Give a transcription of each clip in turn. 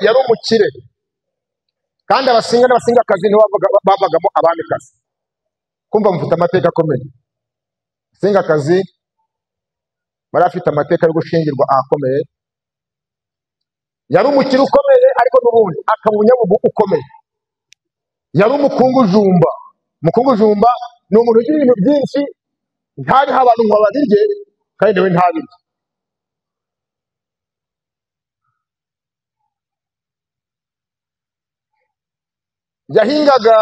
yari umukire kandi abasinga n'abasingakazi nibo bavagamo abamikazi. Kumva mufite amateka akomeye. Abasingakazi bari afite amateka yo gushingirwa akomeye. Yari umukire ukomeye ariko n'ubundi akaba umunyabugu ukomeye. Yari umukungujumba. Umukungujumba ni umuntu ugira ibintu byinshi ntariho abantu ngo babirye kandi nawe ntabirye. Yahingaga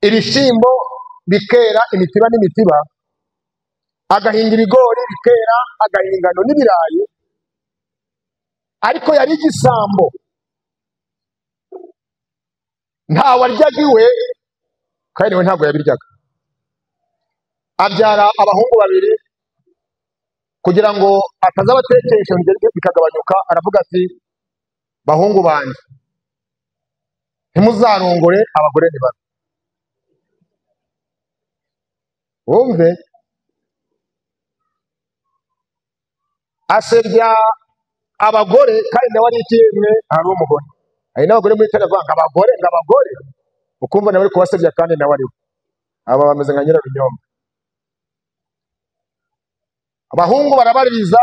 ibishyimbo bikera imitiba n'imitiba, agahinga ibigori bikera, agahinga ingano n'ibirayi, ariko yari igisambo. Ntawe aryaga iwe kandi nawe ntabwo yabiryaga. Abyara abahungu babiri kugira ngo atazabatekesha bikagabanyuka. Aravuga ati, bahungu banjye, ntimuzarongore abagore ni bato. Wumve, asebya abagore kandi nawe ari ikiyemwe ari umugore. Hari n'abagore muri televiziyo ngo abagore, ukumva nawe uri kubasebya kandi nawe ari we. Aba bameze nka nyirarunyombe. Abahungu barabaririza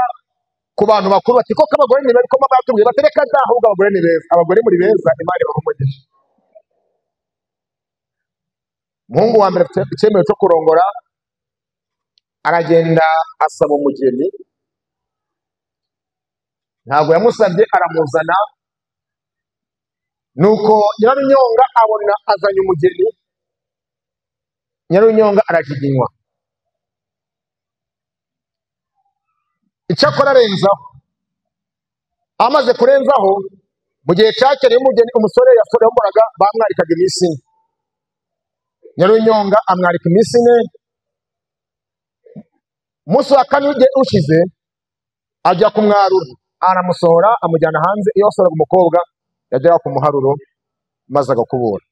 ku bantu bakuru bati, koko abagore ni beza, ko batubwiye batereka ahubwo abagore ni beza. Abagore muri beza, Imana ibaha umugisha. Umuhungu wa mbere afite icyemezo cyo kurongora, aragenda asaba umugeni. Ntabwo yamusabye, aramuzana. Nuko Nyirarunyonga abona azanye umugeni. Nyirarunyonga arajiginywa. Icyakora arenzaho. Amaze kurenzaho, mu gihe cyakereye umugeni, umusore yasohoraga bamwarikaga iminsi ine. Nyirarunyonga amwarika iminsi ine. Umunsi wa kane ushize ajya kumwarura, aramusohora amujyana hanze. Iyo wasohoraga umukobwa yagera ku muharuro maze agakubura.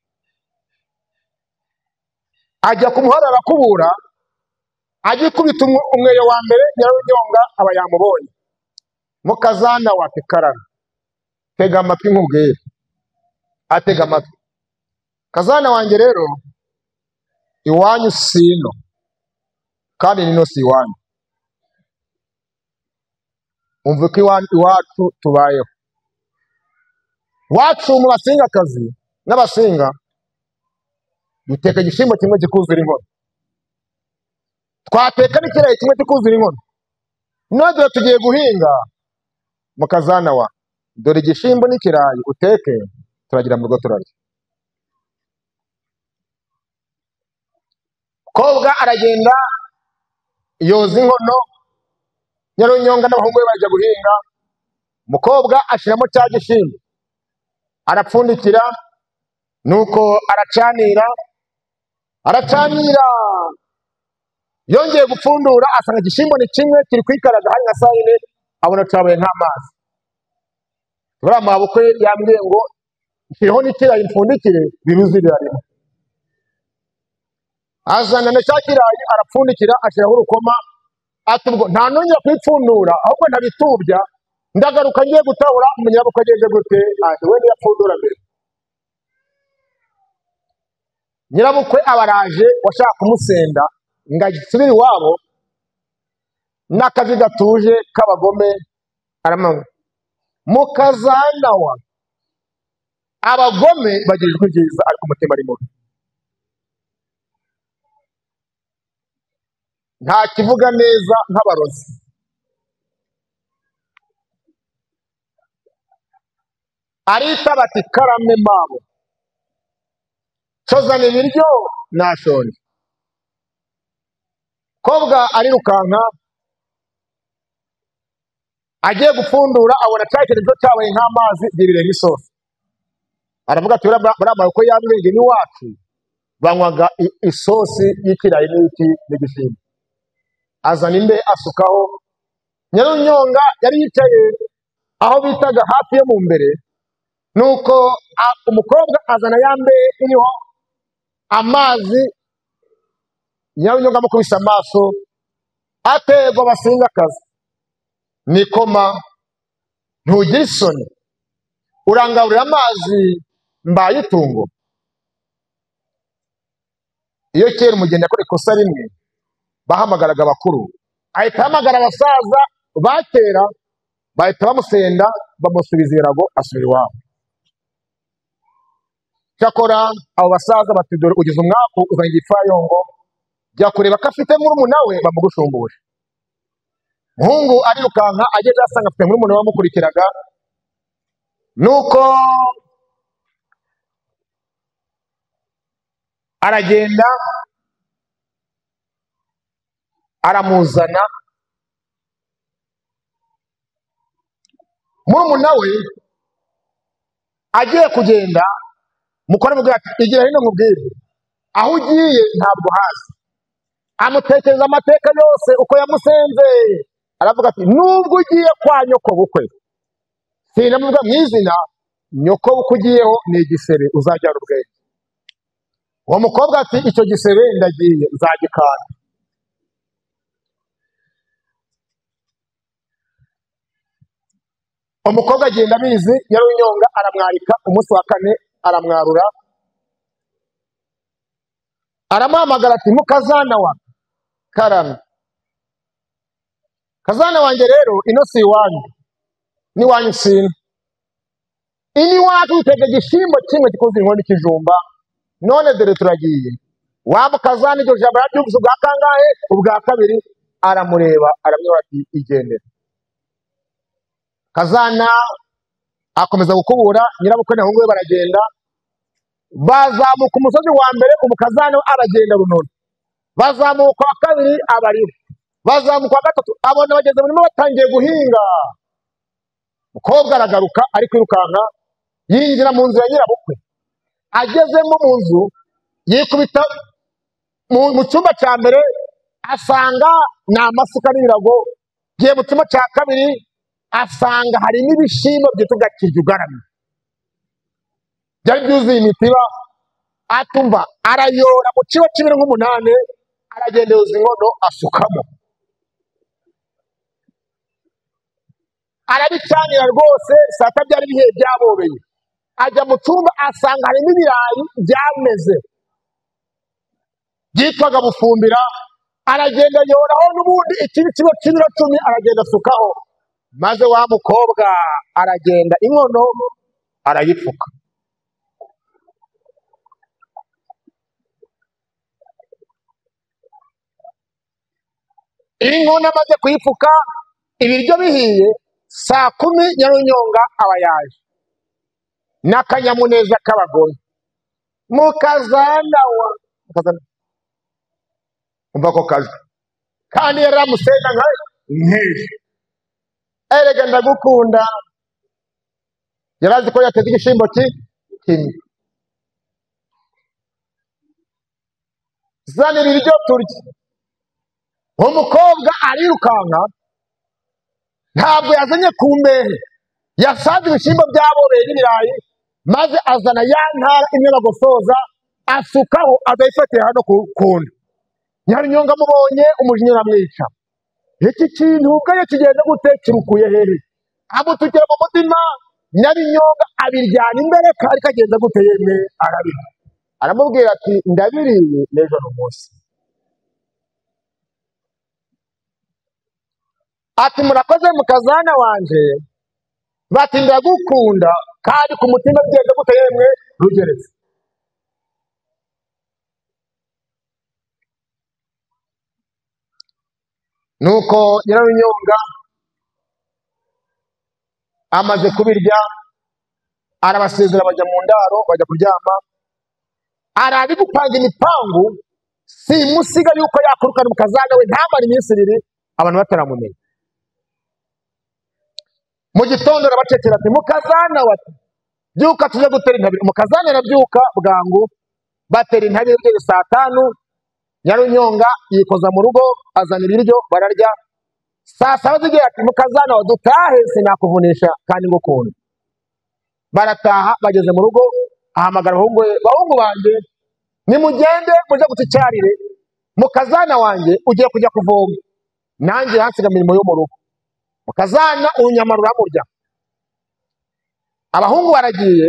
Ajya ku muharuro arakubura, agikubita umweyo wa mbere, Nyirarunyonga aba yamubonye. Mukazana wa Karara, tega amatwi nkubwire. Atega amatwi. Kazana wanjye rero, iwanyu sino kandi nino si iwanyu. Umva ko iwacu tubayeho. Wacu mu basingakazi n'abasinga duteka igishimbo kimwe kikuzura inkono. Twateka n'ikirayi kimwe kikuzura inkono. None tugiye guhinga. Mukazana wa, dore igishimbo n'ikirayi uteke, turagira mu rugo turarya. Kobwa aragenda yoza inkono. Nyirarunyonga n'abahungu be bajya guhinga. Umukobwa ashiramo cya gishimbo, arapfundikira, nuko aracanira. Yongeye gupfundura, asanga igishimbo ni kimwe kiri kwikaraga hari nka saa yine, abona cyabaye nk'amazi. Buriya mabukwe yambwiye ngo nshyiriho n'ikirayi mpfundikire biruzirira rimwe. Azana na cya kirayi arapfundikira, ashyiraho urukoma. Ati ubwo nta nongera kwipfundura, ahubwo ntabitubya, ndagaruka ngiye gutabura. Umunyabukwe ageze gute? Ati we ntiyapfundura mbere. Nyirabukwe abaraje washaka kumusenda ngo agisubire iwabo, n'akazi gatuje k'abagome aramanywa. Mukazana wa, abagome bagira ijwi ryiza ariko umutima ari mubi. Nta kivuga neza nk'abarozi. Arita bati, karame mabo, cozana ibiryo nashonje. Kobwa arirukanka, agiye gupfundura, abona cya kintu cyabaye nk'amazi giriremo isosi. Aravuga ati, buriya mabukwe y'abirenge n'iwacu banywaga isosi y'ikirayi n'iki n'igishimbo. Azana inde asukaho. Nyirarunyonga yari yicaye aho bitaga hafi yo mu mbere. Nuko umukobwa azana ya mbehe iriho amazi. Nyirarunyonga amukubise amaso, ategwa abasingakazi, nikoma, ntugire isoni, urangaburira amazi mbaye itungo. Iyo kera umugeni yakora ikosa rimwe bahamagaraga abakuru, ahita ahamagara abasaza ba kera, bahita bamusenda bamusubiza ibirago asubira iwabo. Cyakora abo basaza bati dore ugize umwaku uzanye igipfayongo, jya kureba ko afite murumuna we bamugushumbuje. Muhungu arirukanka ageze asanga afite murumuna we wamukurikiraga, nuko aragenda aramuzana. Murumuna we agiye kugenda, mukora mubwira ati igira hino nkubwire, aho ugiye ntabwo hazi. Amutekereza amateka yose uko yamusenze, aravuga ati nubwo ugiye kwa nyoko bukwe, sinamuvuga mu izina, nyoko bukwe ugiyeho ni igisebe uzajyana ubwenge. Uwo mukobwa ati icyo gisebe ndagiye nzagikanda. Umukobwa agenda abizi, Nyarunyonga aramwarika, umunsi wa kane aramwarura, aramuhamagara ati mukazana wa karame. Kazana wanjye rero ino si iwanyu, ni wanyu sina. Ini wacu utega igishimbo kimwe gikoze inkono y'ikijumba, none dore turagiye. Waba kazana iryo jambo yaryumvise ubwa kangahe? Ubwa kabiri. Aramureba aramwira ati igendere. Kazana akomeza gukubura, nyirabukwe n'abahungu be baragenda, bazamuka umusozi wa mbere, umukazana aragenda runono, bazamuka wa kabiri abariho, bazamuka wa gatatu abona bageze muri batangiye guhinga. Mukobwa aragaruka ari kwirukanka, yinjira mu nzu ya nyirabukwe. Agezemo mu nzu, yikubita mu cyumba cya mbere, asanga ni amasuka n'ibirago. Giye mu cyumba cya kabiri, asanga hari n'ibishimbo byitwa kirya ugaramye, byari byuzuye imitiba. Atumva arayora mu kibo cy'ibiro nk'umunani, aragenda yuzuza inkono asukamo, arabicanira rwose. Saa tatu byari ibihe byabobeye. Ajya mu cyumba asanga harimo ibirayi byameze byitwaga bufumbira, aragenda yoraho n'ubundi ikindi kibo cy'ibiro 10 aragenda asukaho, maze wa mukobwa aragenda inkono arayipfuka. Inkono amaze kuyipfuka, ibiryo bihiye, saa 10 Nyarunyonga aba yaje n'akanyamuneza k'abagome. Mukazana wa umva ko kaje kandi yaramusenda nkeje, erega ndagukunda. Yarazi ko yateze igishimbo kimwe. Zanira ibiryo turya. Umukobwa arirukanka, ntabwo yazanye ku mbehe, yasanze ibishimbo byaboreye n'ibirayi, maze azana ya ntara imwe bagosoza asukaho, azayifatira hano kunda. Nyarunyonga amubonye umujinya uramwica. Iki kintu ubwayo kigenda gute? Kirukuye hehe? Amutukira mu mutima. Nyarunyonga abiryana imbere, kari kagenda gute? Yemwe arabira. Aramubwira ati ndabiriye n'ejo n'umunsi. Ati murakoze mukazana wanje, bati ndagukunda kandi ku mutima bigenda gute? Yemwe rugeretse. Nuko Nyarunyonga amaze kubirya, arabasezera bajya mu ndaro, bajya kuryama. Arabi gupanga imipangu, simusiga yuko yakurukana mukazana we ntamara iminsi 2 abantu bataramumenye. Mu gitondo arabacekera ati mukazana wati byuka tuje gutera intabire. Mukazana arabyuka bwangu, batera intabire bigeze saa 5. Nyarunyonga yikoza mu rugo, azana ibiryo bararya. Saa 7 zigiye ati mukazana wadutahe sinakuvunisha kandi ngukunda. Barataha, bageze mu rugo, ahamagara bahungu banje, nimugende muje gutucyarire, mukazana wanjye ugiye kujya kuvoma, nanjye hansiga imirimo yo mu rugo. Mukazana unyamarura murya. abahungu baragiye,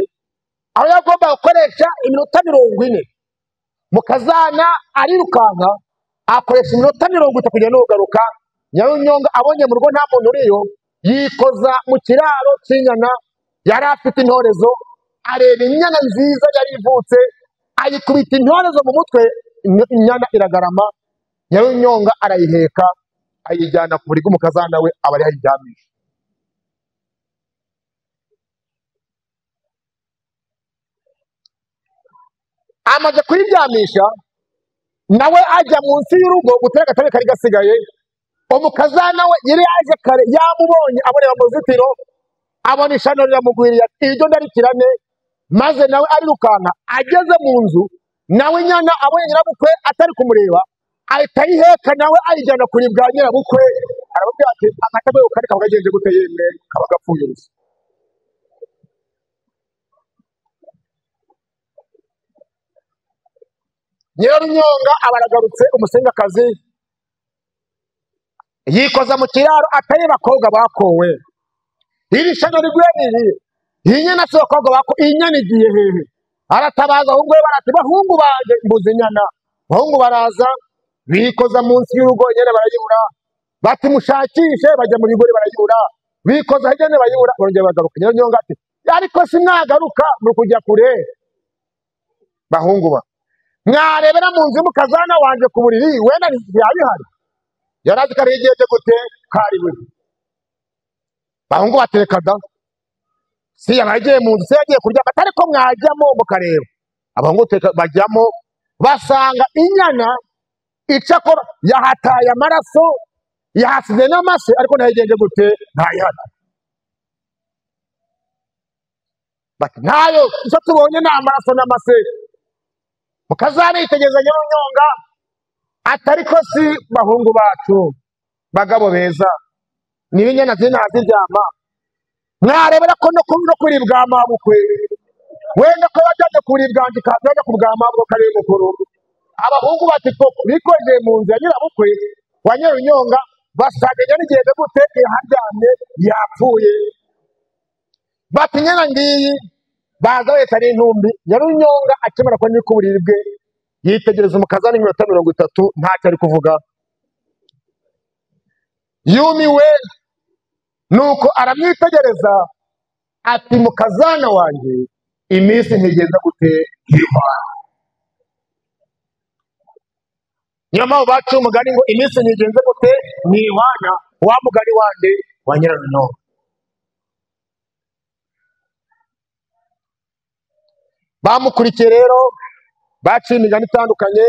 aho yagomba gukoresha iminota 40, mukazana arirukanka akoresha iminota 30 kujya no kugaruka. Nyarunyonga abonye mu rugo nta muntu uriyo, yikoza mu kiraro cy'inyana yari afite intorezo, areba inyana nziza yari ivutse, ayikubita intorezo mu mutwe, inyana iragarama. Nyarunyonga arayiheka ayijyana ku buriri bw'umukazana we, aba ari ayiryamisha. Amaze kuyiryamisha, nawe ajya munsi y'urugo gutera agatabe kari gasigaye. Umukazana we yari yaje kare, yamubonye abonera mu ruzitiro, abona ishano riramugwiriye, ati iryo ndarikirane. Maze nawe arirukanka, ageze mu nzu, nawe inyana abonye nyirabukwe atari kumureba, ahita ayiheka nawe ayijyana kuri bwa nyirabukwe. Arababwira ati agatabe kari kaba kagenze gute yemwe, kaba gapfuye ubusa. Nyarunyonga abaragarutse, umusengakazi yikoza mu kiraro, atari bakobwa bakowe. Iri shano riguye niri, iyi nyana si bakobwa bako, iyi nyana igiye hehe? Aratabaza ahubwo we barati, bahungu baje mbuze inyana. Bahungu baraza, bikoza munsi y'urugo, nyene barayibura. Bati mushakishe, bajya mu bigori barayibura. Bikoza hejene bayibura, barongera bagaruka. Nyarunyonga ati ariko sinagaruka, muri kujya kure. Bahungu ba mwarebera mu nzu y'umukazana wanje ku buriri, wenda ntiyabihari. Yarazi kare igiye gute kari we. Bahungu batereka da, si yabagiye mu nzu, yagiye kurya, batari ko mwajyamo mukareba. Abahungu bajyamo, basanga inyana icakora yahataye amaraso, yahasize n'amase, ariko ntayigenje gute ntayihana. Bati ntayo, icyo tubonye ni amaraso n'amase. Mukazana yitegereza Nyarunyonga, atari ko si bahungu bacu bagabo beza, niba inyana zinaziryama, mwarebera ko no kuribwa amabukwe, wenda ko bajyaje kuribwa njikaza ku bwa mabukwe kare mukuru. Abahungu bati koko bikoje mu nzu ya nyirabukwe wa Nyarunyonga, basagenya n'igihe gute iharyamye yapfuye. Bati nyana ngiyi, baza wese ari intumbi. Nyarunyonga akimara ko niko buriri bwe, yitegereza umukazana iminota 30 ntacyo ari kuvuga. Yumiwe, nuko aramwitegereza ati mukazana wanjye, iminsi ntigenda gute nk'Imana. Niyo mpamvu baciye umugani ngo iminsi ntigenze gute nk'Imana, wa mugani wande wa Nyarunyonga. Bamukurikiye rero, baciye imigani itandukanye.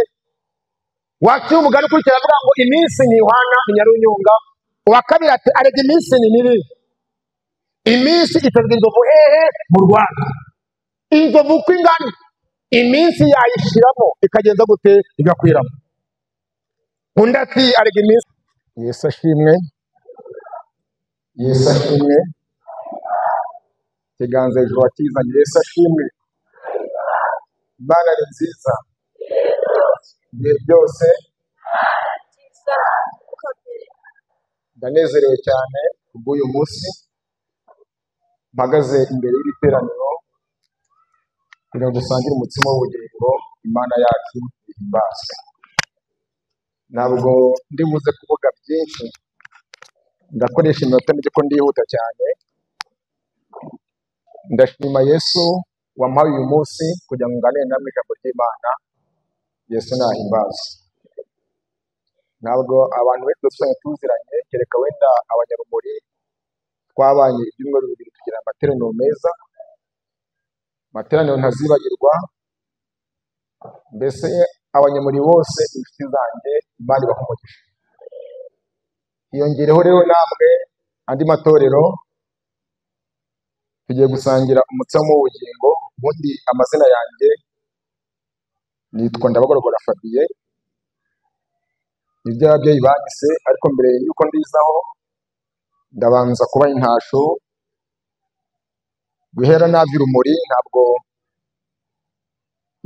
Waciye umugani ukurikira avuga ngo iminsi ntihwana ni Nyarunyonga. Uwa kabiri ati arega iminsi ni mibi. Iminsi itazwa inzovu hehe mu Rwanda. Inzovu uko ingana, iminsi yayishiramo ikagenza gute igakwiramo. Undi ati arega iminsi. Yesu ashimwe, Yesu ashimwe. Ikiganza hejuru wakizanye, Yesu ashimwe. Imana ni nziza ibihe byose. Ndanezerewe cyane kubw'uyu munsi mpagaze imbere y'ibiteraniro kugira ngo dusangire umutsima w'ubugingo. Imana yacu ihimbazwe. Ntabwo ndi buze kuvuga byinshi, ndakoresha iminota mike ko ndihuta cyane. Ndashima Yesu wampaye uyu munsi kugira ngo nganire namwe ijambo ry'Imana. Yesu nahimbazwe. Ntabwo abantu benshi dusanzwe tuziranye, kereka wenda abanyarumuri twabanye ibyumweru 2 tugira amateraniro meza, amateraniro ntazibagirwa. Mbese abanyamuri bose inshuti zanjye, Imana ibahumugisha. Hiyongereho rero namwe andi matorero, tugiye gusangira umutsima w'ubugingo. Ubundi amazina yanjye nitwa Ndabagorogora Fabien, nibyo ababyeyi banyise, ariko mbere yuko ndizaho ndabanza kuba intasho. Guhera navira umuri, ntabwo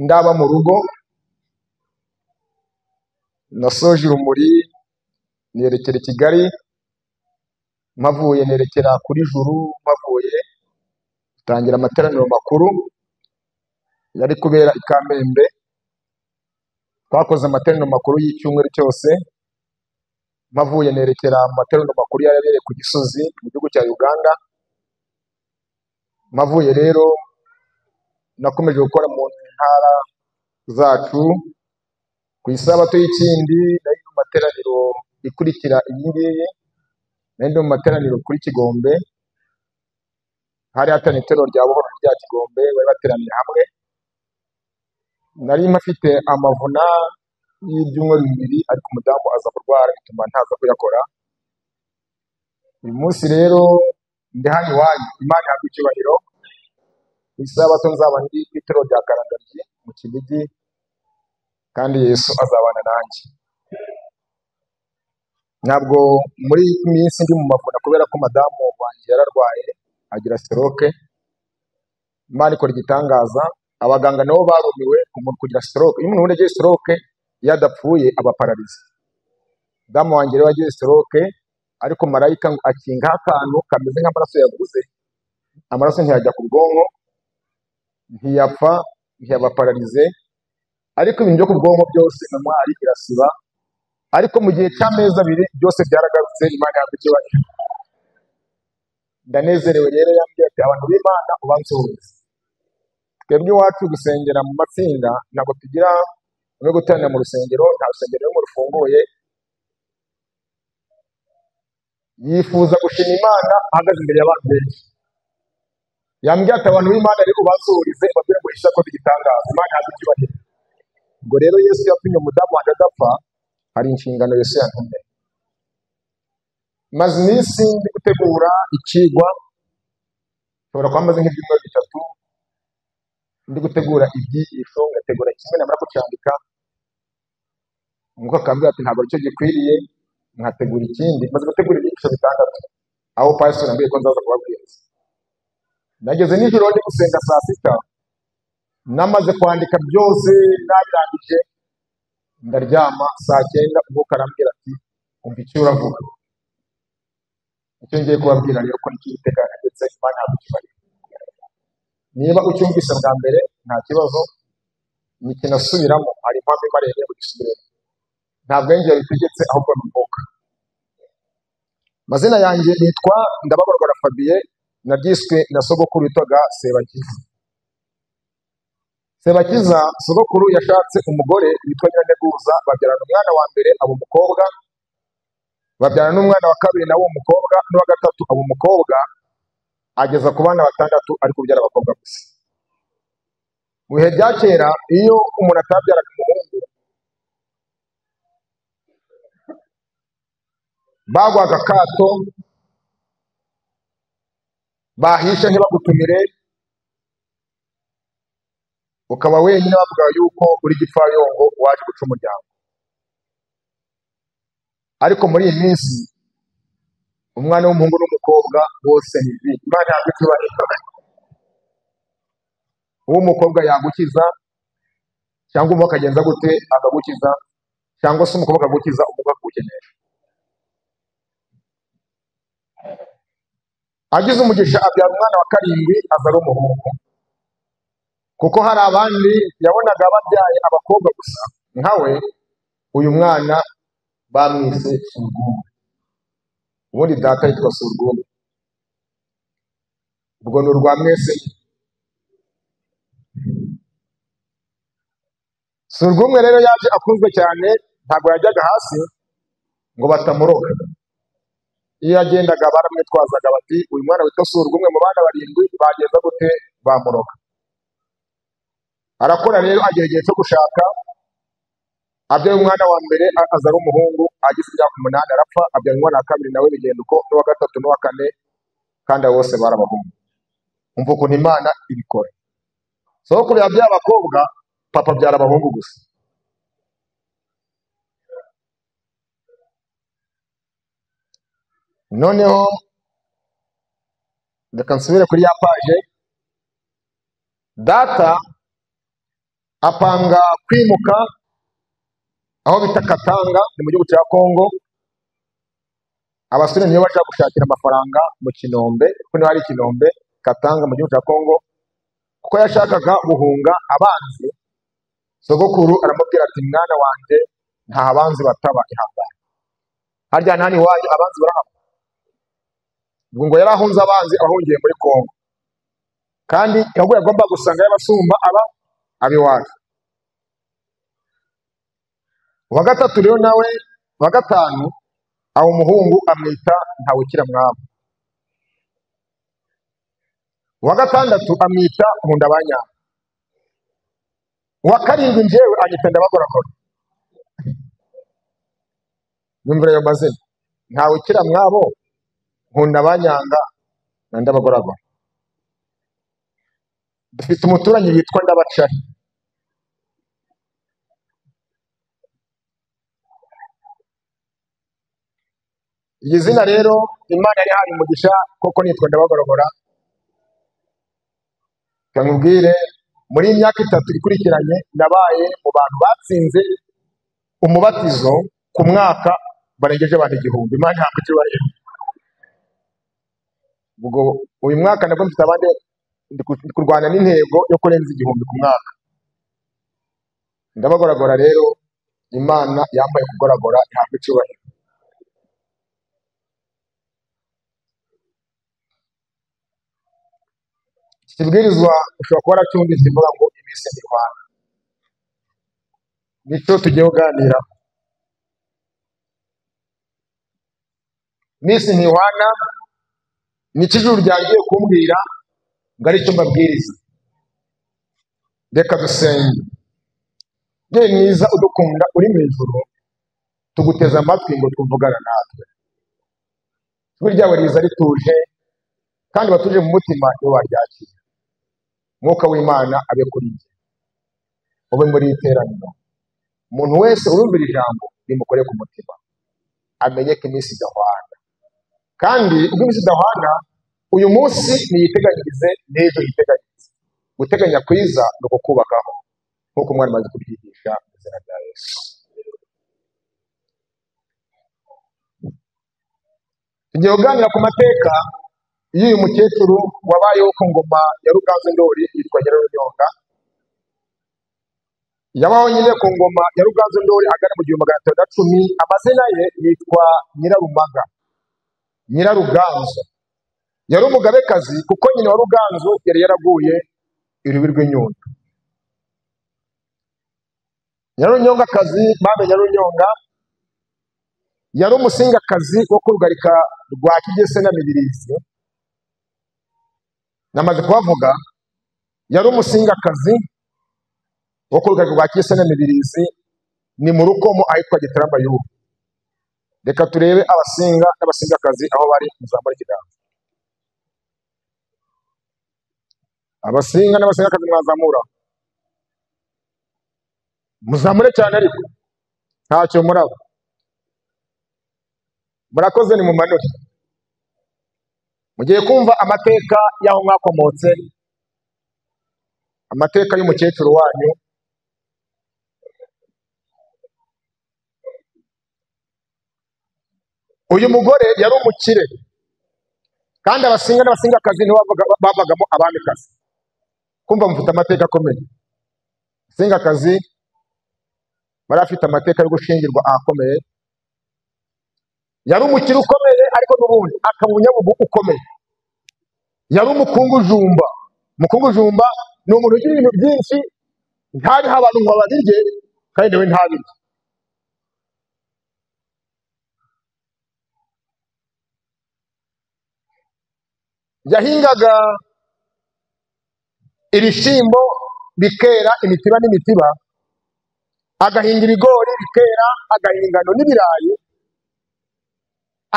ndaba mu rugo. Nasoje urumuri nerekera i Kigali, mpavuye nerekera kuri Juru, mpavuye tangira amateraniro makuru yari kubera i Kamembe. Twakoze amateraniro makuru y'icyumweru cyose, mpavuye nerekera mu materaniro makuru yabereye ku Gisozi mu gihugu cya Uganda. Mpavuye rero nakomeje gukora mu ntara zacu. Ku isabato y'ikindi nari mu materaniro ikurikira iyi ngiyi, nari mu materaniro kuri Kigombe, hari hateraniye itorero rya Buhoro rya Kigombe, bari bateraniye hamwe. Nari mpafite amavuna y'ibyumweru bibiri, ariko umudamu aza kurwara bituma ntaza kuyakora. Uyu munsi rero ndi hano iwanyu, Imana ihabwe icyubahiro. Ku isabato nzaba ndi ku itorero rya Karangaryi mu Kinigi, kandi Yesu azabana nanjye. Ntabwo muri iyi minsi ndi mu mavuna kubera ko madamu wanjye yararwaye agira stroke. Imana ikora igitangaza. Abaganga nabo barumiwe umuntu kugira stroke. Iyo umuntu agize stroke yadapfuye aba pararize. Madamu wanjye rero agize stroke, ariko marayika akinga akantu kameze nk'amaraso yaguze. Amaraso ntiyajya ku bwonko, ntiyapfa, ntiyaba pararize, ariko ibintu byo ku bwonko byose memwari irasiba. Ariko mu gihe cy'amezi abiri byose byaragarutse. Imana ihabwe icyubahiro. Ndanezerewe rero, yambwiye ati abantu b'Imana ubansuhuze. Twebwe iwacu gusengera mu matsinda ntabwo tugira no guteranira mu rusengero, nta rusengero rumwe rufunguye. Yifuza gushima Imana ahagaze imbere y'abantu benshi. Yambwiye ati abantu b'Imana rero ubansuhurize, babwire ngo Yesu akoze igitangaza. Imana ihabwe icyubahiro. Ubwo rero Yesu yapimye umudamu wanjye adapfa, hari inshingano Yesu yantumye. Maze iminsi ndi gutegura ikigwa, nshobora kuba maze nk'ibyumweru bitatu ndi gutegura ibyigisho, ngategura kimwe namara kucyandika, umwuka akambwira ati ntabwo aricyo gikwiriye, nkategura ikindi. Maze gutegura ibyigisho 6, aho pastor ambwiye ko nzaza kubabwiriza. Nageze nijoro ndi gusenga saa 6, namaze kwandika byose nabirangije, ndaryama. Saa 9 umwuka arambwira ati umva icyo uravuga. Icyo ngiye kubabwira rero ko nikitega ndetse Imana ihabwe icyubahiro. Niba ucyumvise bwa mbere nta kibazo, nikinasubiramo hari impamvu imareye ugisubiremo. Ntabwo njye bitegetse, ahubwo ni umwuka. Mazina yanjye nitwa Ndababarwa Fabien, nabyiswe na sogokuru witwaga Sebakiza. Sebakiza sogokuru yashatse umugore witwa Nyiranteguza, babyarana umwana wa mbere aba umukobwa, babyarana n'umwana wa kabiri nawo umukobwa, n'uwa gatatu aba umukobwa, ageza ku bana 6 ari kubyara abakobwa gusa. Mu bihe bya kera iyo umuntu atabyaraga umuhungu, bagwaga akato, bahisha ntibagutumire, ukaba wenyine bavuga yuko uri gipfayongo waje guca umuryango. Ariko muri iyi minsi umwana w'umuhungu n'umukobwa bose ni bibi. Imana ihabwe icyubahiro. Uw'umukobwa yagukiza, cyangwa umukobwa akagenza gute akagukiza, cyangwa se umukobwa akagukiza umukobwa akagukenesha. Agize umugisha abyara umwana wa 7 aza ari umuhungu, kuko hari abandi yabonaga babyaye abakobwa gusa. Nkawe uyu mwana bamwise Surwumwe. Ubundi data yitwa Surwumwe, ubwo ni urwa mwese. Surwumwe rero yaje akunzwe cyane, ntabwo yajyaga hasi ngo batamuroga. Iyo yagendaga baramwitwazaga bati uyu mwana witwa Surwumwe mu bana 7 bageza gute bamuroga. Arakora rero, agera igihe cyo gushaka, abyaye umwana wa mbere aza ari umuhungu, agize imyaka 8 arapfa, abyara umwana wa kabiri nawe bigenda uko, n'uwa gatatu n'uwa 4, kandi bose barabahungu. Umva ukuntu Imana ibikora. Sogokuru yabyaye abakobwa, papa abyara abahungu gusa. Noneho reka nsubire kuri ya paje. Data apanga kwimuka aho bita Katanga, ni mu gihugu cya Kongo. Abasore niyo baje gushakira amafaranga mu Kinombe, kuko niho hari Kinombe. Katanga mu gihugu cya Kongo, kuko yashakaga guhunga abanzi. Sogokuru aramubwira ati mwana wanjye nta abanzi bataba, ihangane. Harya ntani wanyu abanzi barahaba? Ubwo ngo yari ahunze abanzi ahungiye muri Kongo, kandi yaguye agomba gusanga y'abasumba abiwacu. Uwa gatatu rero nawe, uwa gatanu, aho umuhungu amwita Ntawukira mwabo. Uwa gatandatu amwita Nkundabanyanga. Uwa karindwi njyewe anyita Ndabagorakora. Nyumvira ayo mazina: Ntawukira mwabo, Nkundabanyanga na Ndabagorakora. Dufite umuturanyi witwa Ndabacari. Iyi zina rero Imana yari haye umugisha koko nitwa Ndabagorakora. Kamubwire, muri imyaka 3 ikurikiranye nabaye mu bantu batsinze umubatizo ku mwaka barengeje abantu 1000. Imana ntabwo cyubahiro. Ubwo uyu mwaka nabwo mfite abandi kurwana n'intego yo kurenza 1000 ku mwaka. Ndabagoragora rero, Imana yambaye kugoragora ntabwo cyubahiro. Kibwirizwa ushobora kuba aracyumvise ivuga ngo iminsi ntihwana. Nicyo tugiye kuganira. Iminsi ntihwana ni ijuru ryagiye kumbwira ngo aricyo mbabwiriza. Reka dusenge. Yewe mwiza udukunda uri mu ijuru, tuguteze amatwi ngo twuvugana natwe. Ijwi ryawe riza rituje kandi batuje mu mutima iyo waryakira. Mwuka w'Imana abe kuri njye, ube muri iteraniro. Umuntu wese urumvira ijambo rimukore ku mutima, amenye ko iminsi idahwana. Kandi ubwo iminsi idahwana, uyu munsi niyiteganyirize n'ejo yiteganyirize. Guteganya kwiza ni ukukubakaho, nk'uko umwana amaze kubyigisha mu izina rya Yesu. Tugiye kuganira ku mateka y'uyu mukecuru wabayeho ku ngoma ya Ruganzu Ndori yitwa Nyirarunyonga. Yabaho nyine ku ngoma ya Ruganzu Ndori agana mu 1610. Amazina ye yitwa Nyirarumaga, Nyiraruganzu. Yari umugabekazi kuko nyina wa Ruganzu yari yaraguye irubi rw'inyundo. Nyirarunyongakazi Mame Nyirarunyonga yari umusingakazi wo ku rugarika rwa Kigese na Mibirizi. Namaze kubavuga, yari umusingakazi wo ku rugarika rwa Kigese na Mibirizi, ni mu Rukomo ahitwa Gitarama y'ubu. Reka turebe abasinga n'abasingakazi aho bari muzamura ikiganza. Abasinga n'abasingakazi mwazamura. Muzamure cyane ariko ntacyo muraba. Murakoze, ni mu manure. Mugiye kumva amateka y'aho mwakomotse, amateka y'umukecuru wanyu. Uyu mugore yari umukire, kandi abasinga n'abasingakazi nibo bavagamo abamikazi. Kumva mufite amateka akomeye. Abasingakazi bari afite amateka yo gushingirwa ahakomeye. Yari umukire ukomeye, ariko n'ubundi akaba umunyabugu ukomeye. Yari umukungujumba. Umukungujumba ni umuntu ugira ibintu byinshi, ntariho abantu ngo babirye, kandi nawe ntabirye. Yahingaga ibishyimbo bikera imitiba n'imitiba, agahinga ibigori bikera, agahinga ingano n'ibirayi.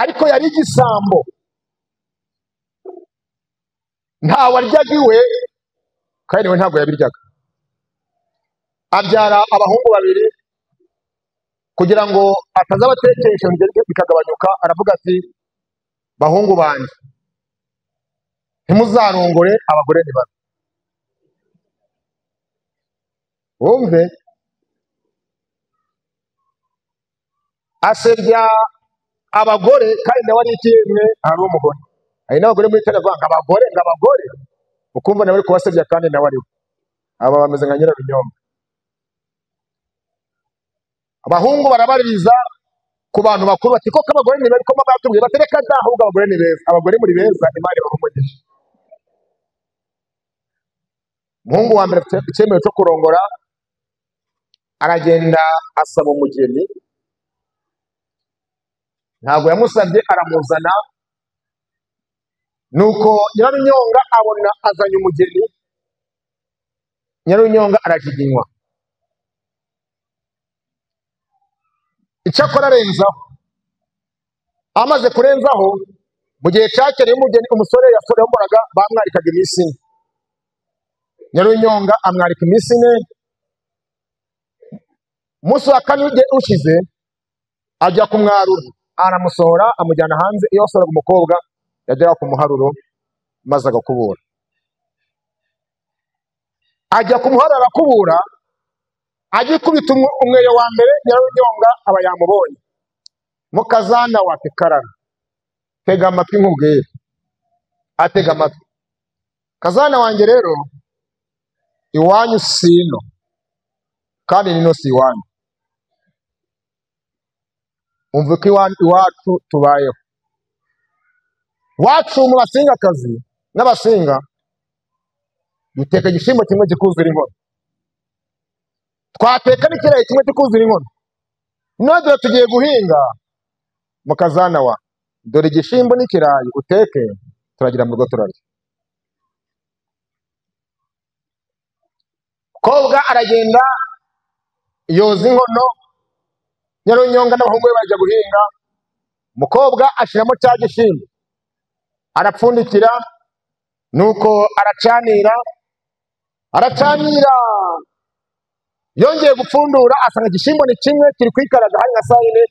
Ariko yari igisambo, ntawe aryaga iwe, kandi nawe ntabwo yabiryaga. Abyara abahungu 2 kugira ngo atazabatekesha bikagabanyuka. Aravuga ati, bahungu banjye, ntimuzarongore abagore ni bato. Wumve, asebya abagore kandi nawe ari ikiyemwe ari umugore. hari n'abagore muri tele bavuga ngo abagore ukumva nawe uri kubasebya kandi nawe ariwe. Aba bameze nka nyirarunyonga. Abahungu barabaririza ku bantu bakuru bati koko abagore ni beza, ko batubwiye batereka da, ahubwo abagore ni beza. Abagore muri beza, Imana ibahumugisha. Umuhungu wa mbere afite icyemezo cyo kurongora, aragenda asaba umugeni, ntabwo yamusabye, aramuzana. Nuko nyirarunyonga abona azanye umugeni, nyirarunyonga arajiginywa. Icyakora arenzaho, amaze kurenzaho, mu gihe cyakeneye umugeni, umusore yasorehomoraga bamwarikaga iminsi ine. Nyirarunyonga amwarika iminsi ine. Umunsi wa kane ushize ajya kumwarura, aramusohora amujyana hanze. Iyo wasohoraga umukobwa yagera ku muharuro maze agakubura. Ajya ku muharuro arakubura, agikubita umweyo wa mbere, Nyirarunyonga aba yamubonye. Mukazana wa Karara, tega amatwi nkubwire. Atega amatwi. Kazana wanjye rero, iwanyu sino kandi nino si iwanyu. Umva ko iwacu tubayeho. Wacu mu basingakazi n'abasinga duteka igishimbo kimwe kikuzura inkono. Twateka n'ikirayi kimwe kikuzura inkono. None tugiye guhinga, Mukazana wa, dore igishimbo n'ikirayi uteke, turagira mu rugo turarya. Kobwa aragenda yoza inkono, Nyirarunyonga n'abahungu be bajya guhinga. Umukobwa ashiramo cya gishimbo, arapfundikira, nuko aracanira. Yongeye gupfundura, asanga igishimbo ni kimwe kiri kwikaraga hari nka saa yine,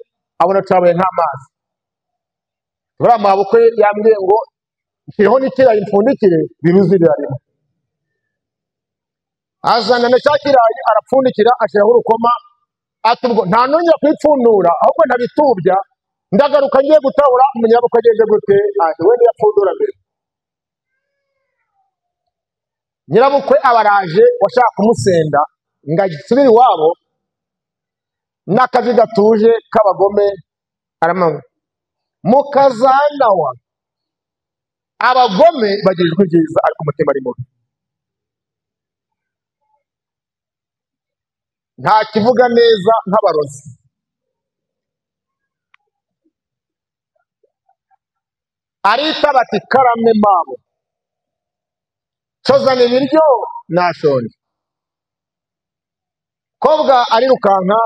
abona cyabaye nk'amazi. Buriya mabukwe yambwiye ngo nshireho n'ikirayi mpfundikire biruzirira rimwe. Azana na cya kirayi arapfundikira, ashyiraho urukoma. Ati ubwo nta nongera kwipfundura, ahubwo ntabitubya, ndagaruka ngiye gutahura umunyabukwe ageze gute. Ati we ntiyapfundura mbere. Nyirabukwe abaraje washaka kumusenda ngo agisubire iwabo, n'akazi gatuje k'abagome aramanywa. Mukazana wa, abagome bagira ijwi ryiza ariko umutima ari mubi. Nta kivuga neza nk'abarozi. Arita bati karame mabo, cozana ibiryo nashonje. Kobwa arirukanka,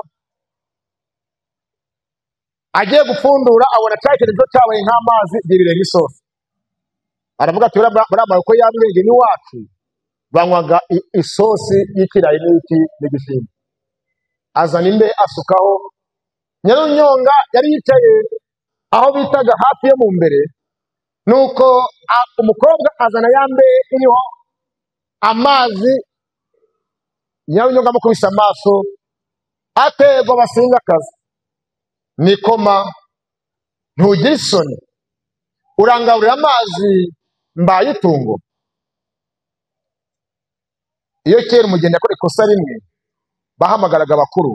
agiye gupfundura, abona cya kintu cyabaye nk'amazi gibirenga isosi. Aravuga ati buriya ko yambwenge n'iwacu banywaga isosi y'ikirayi n'igishimbo. Azana imbe asukaho. Nyirarunyonga yari yicaye aho bitaga hafi yo mu mbere, nuko umukobwa azana ya mbe iriho amazi. Nyirarunyonga amukubise amaso, ategwa abasingakazi, nikoma ntugire isoni, urangaburira amazi mbaye itungo. Iyo kera umugeni yakora ikosa rimwe, bahamagaraga abakuru,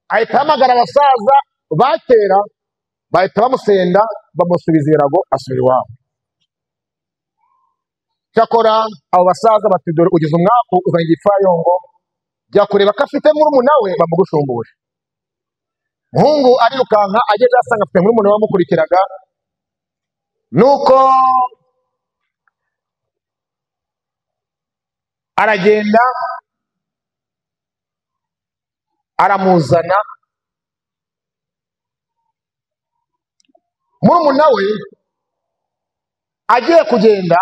ahita ahamagara abasaza ba kera, bahita bamusenda, bamusubiza irago, asubira iwabo. Cyakora abo basaza bati dore ugize umwaku, uzanye igipfayongo, jya kureba ko afite murumuna we bamugushumbuje. Muhungu arirukanka, ageze asanga afite murumuna we wamukurikiraga, nuko aragenda aramuzana. Murumuna we agiye kugenda,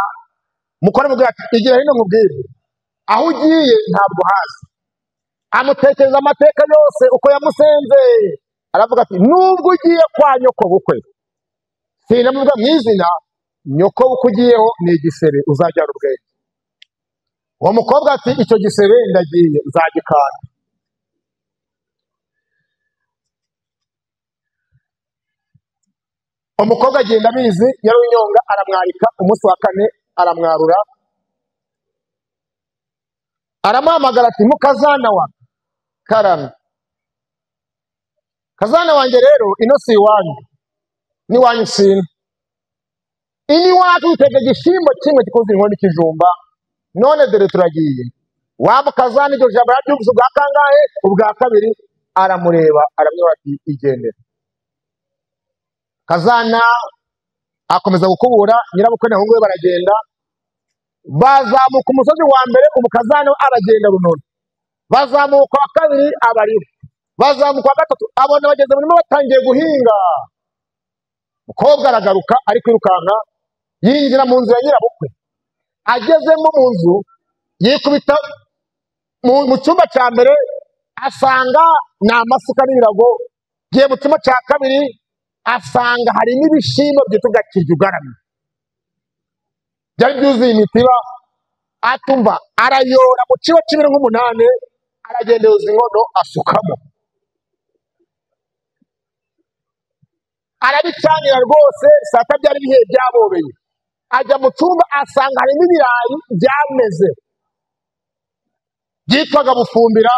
mukora mubwira ati igira hino mubwire, aho ugiye ntabwo hazi. Amutekereza amateka yose uko yamusenze. Aravuga ati nubwo ugiye kwa nyoko bukwe, sinamuvuga mu izina, nyoko bukwe ugiyeho ni igisebe, uzajyana ubwenge. Uwo mukobwa ati icyo gisebe ndagiye, nzagikanda. umukobwa agenda abizi, Nyarunyonga aramwarika, umunsi wa kane aramwarura, aramuhamagara ati mukazana wa karame, kazana wanjye rero ino si iwanyu, ni wanyu sina, ini wacu utega igishimbo kimwe gikoze inkono y'ikijumba, none dore turagiye. Wa mukazana iryo jambo yaryumvise ubwa kangahe? Ubwa kabiri. Aramureba aramwira ati igendere. Kazana akomeza gukubura, nyirabukwe n'abahungu be baragenda, bazamuka umusozi wa mbere, umukazana aragenda runono, bazamuka wa kabiri abariho, bazamuka wa gatatu, abona bageze muri batangiye guhinga. Umukobwa aragaruka ari kwirukanka, yinjira mu nzu ya nyirabukwe. Agezemo mu nzu, yikubita mu cyumba cya mbere, asanga ni amasuka n'ibirago. Giye mu cyumba cya kabiri, asanga hari n'ibishimbo byitwa kirya ugaramye, byari byuzuye imitiba. Atumva arayora mu kibo cy'ibiro nk'umunani, aragenda yuzuza inkono asukamo, arabicanira rwose. Saa sita byari ibihe byabobeye, ajya mu cyumba asanga harimo ibirayi byameze byitwaga bufumbira,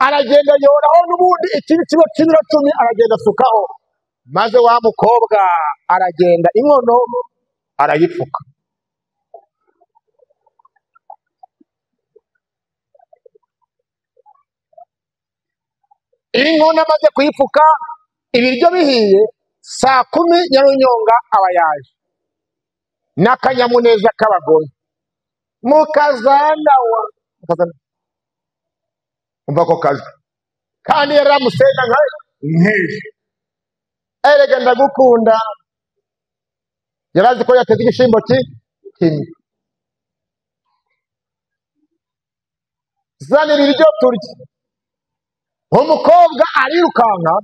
aragenda yoraho n'ubundi ikindi kibo cy'ibiro 10 aragenda asukaho, maze wa mukobwa aragenda inkono arayipfuka. Inkono amaze kuyipfuka, ibiryo bihiye, saa 10 Nyarunyonga aba yaje n'akanyamuneza k'abagome. Mukazana wa umva ko kaje kandi yaramusenda nka nkeje, erega ndagukunda. Yarazi ko yateze igishimbo kimwe. Zanira ibiryo turya. Umukobwa arirukanka,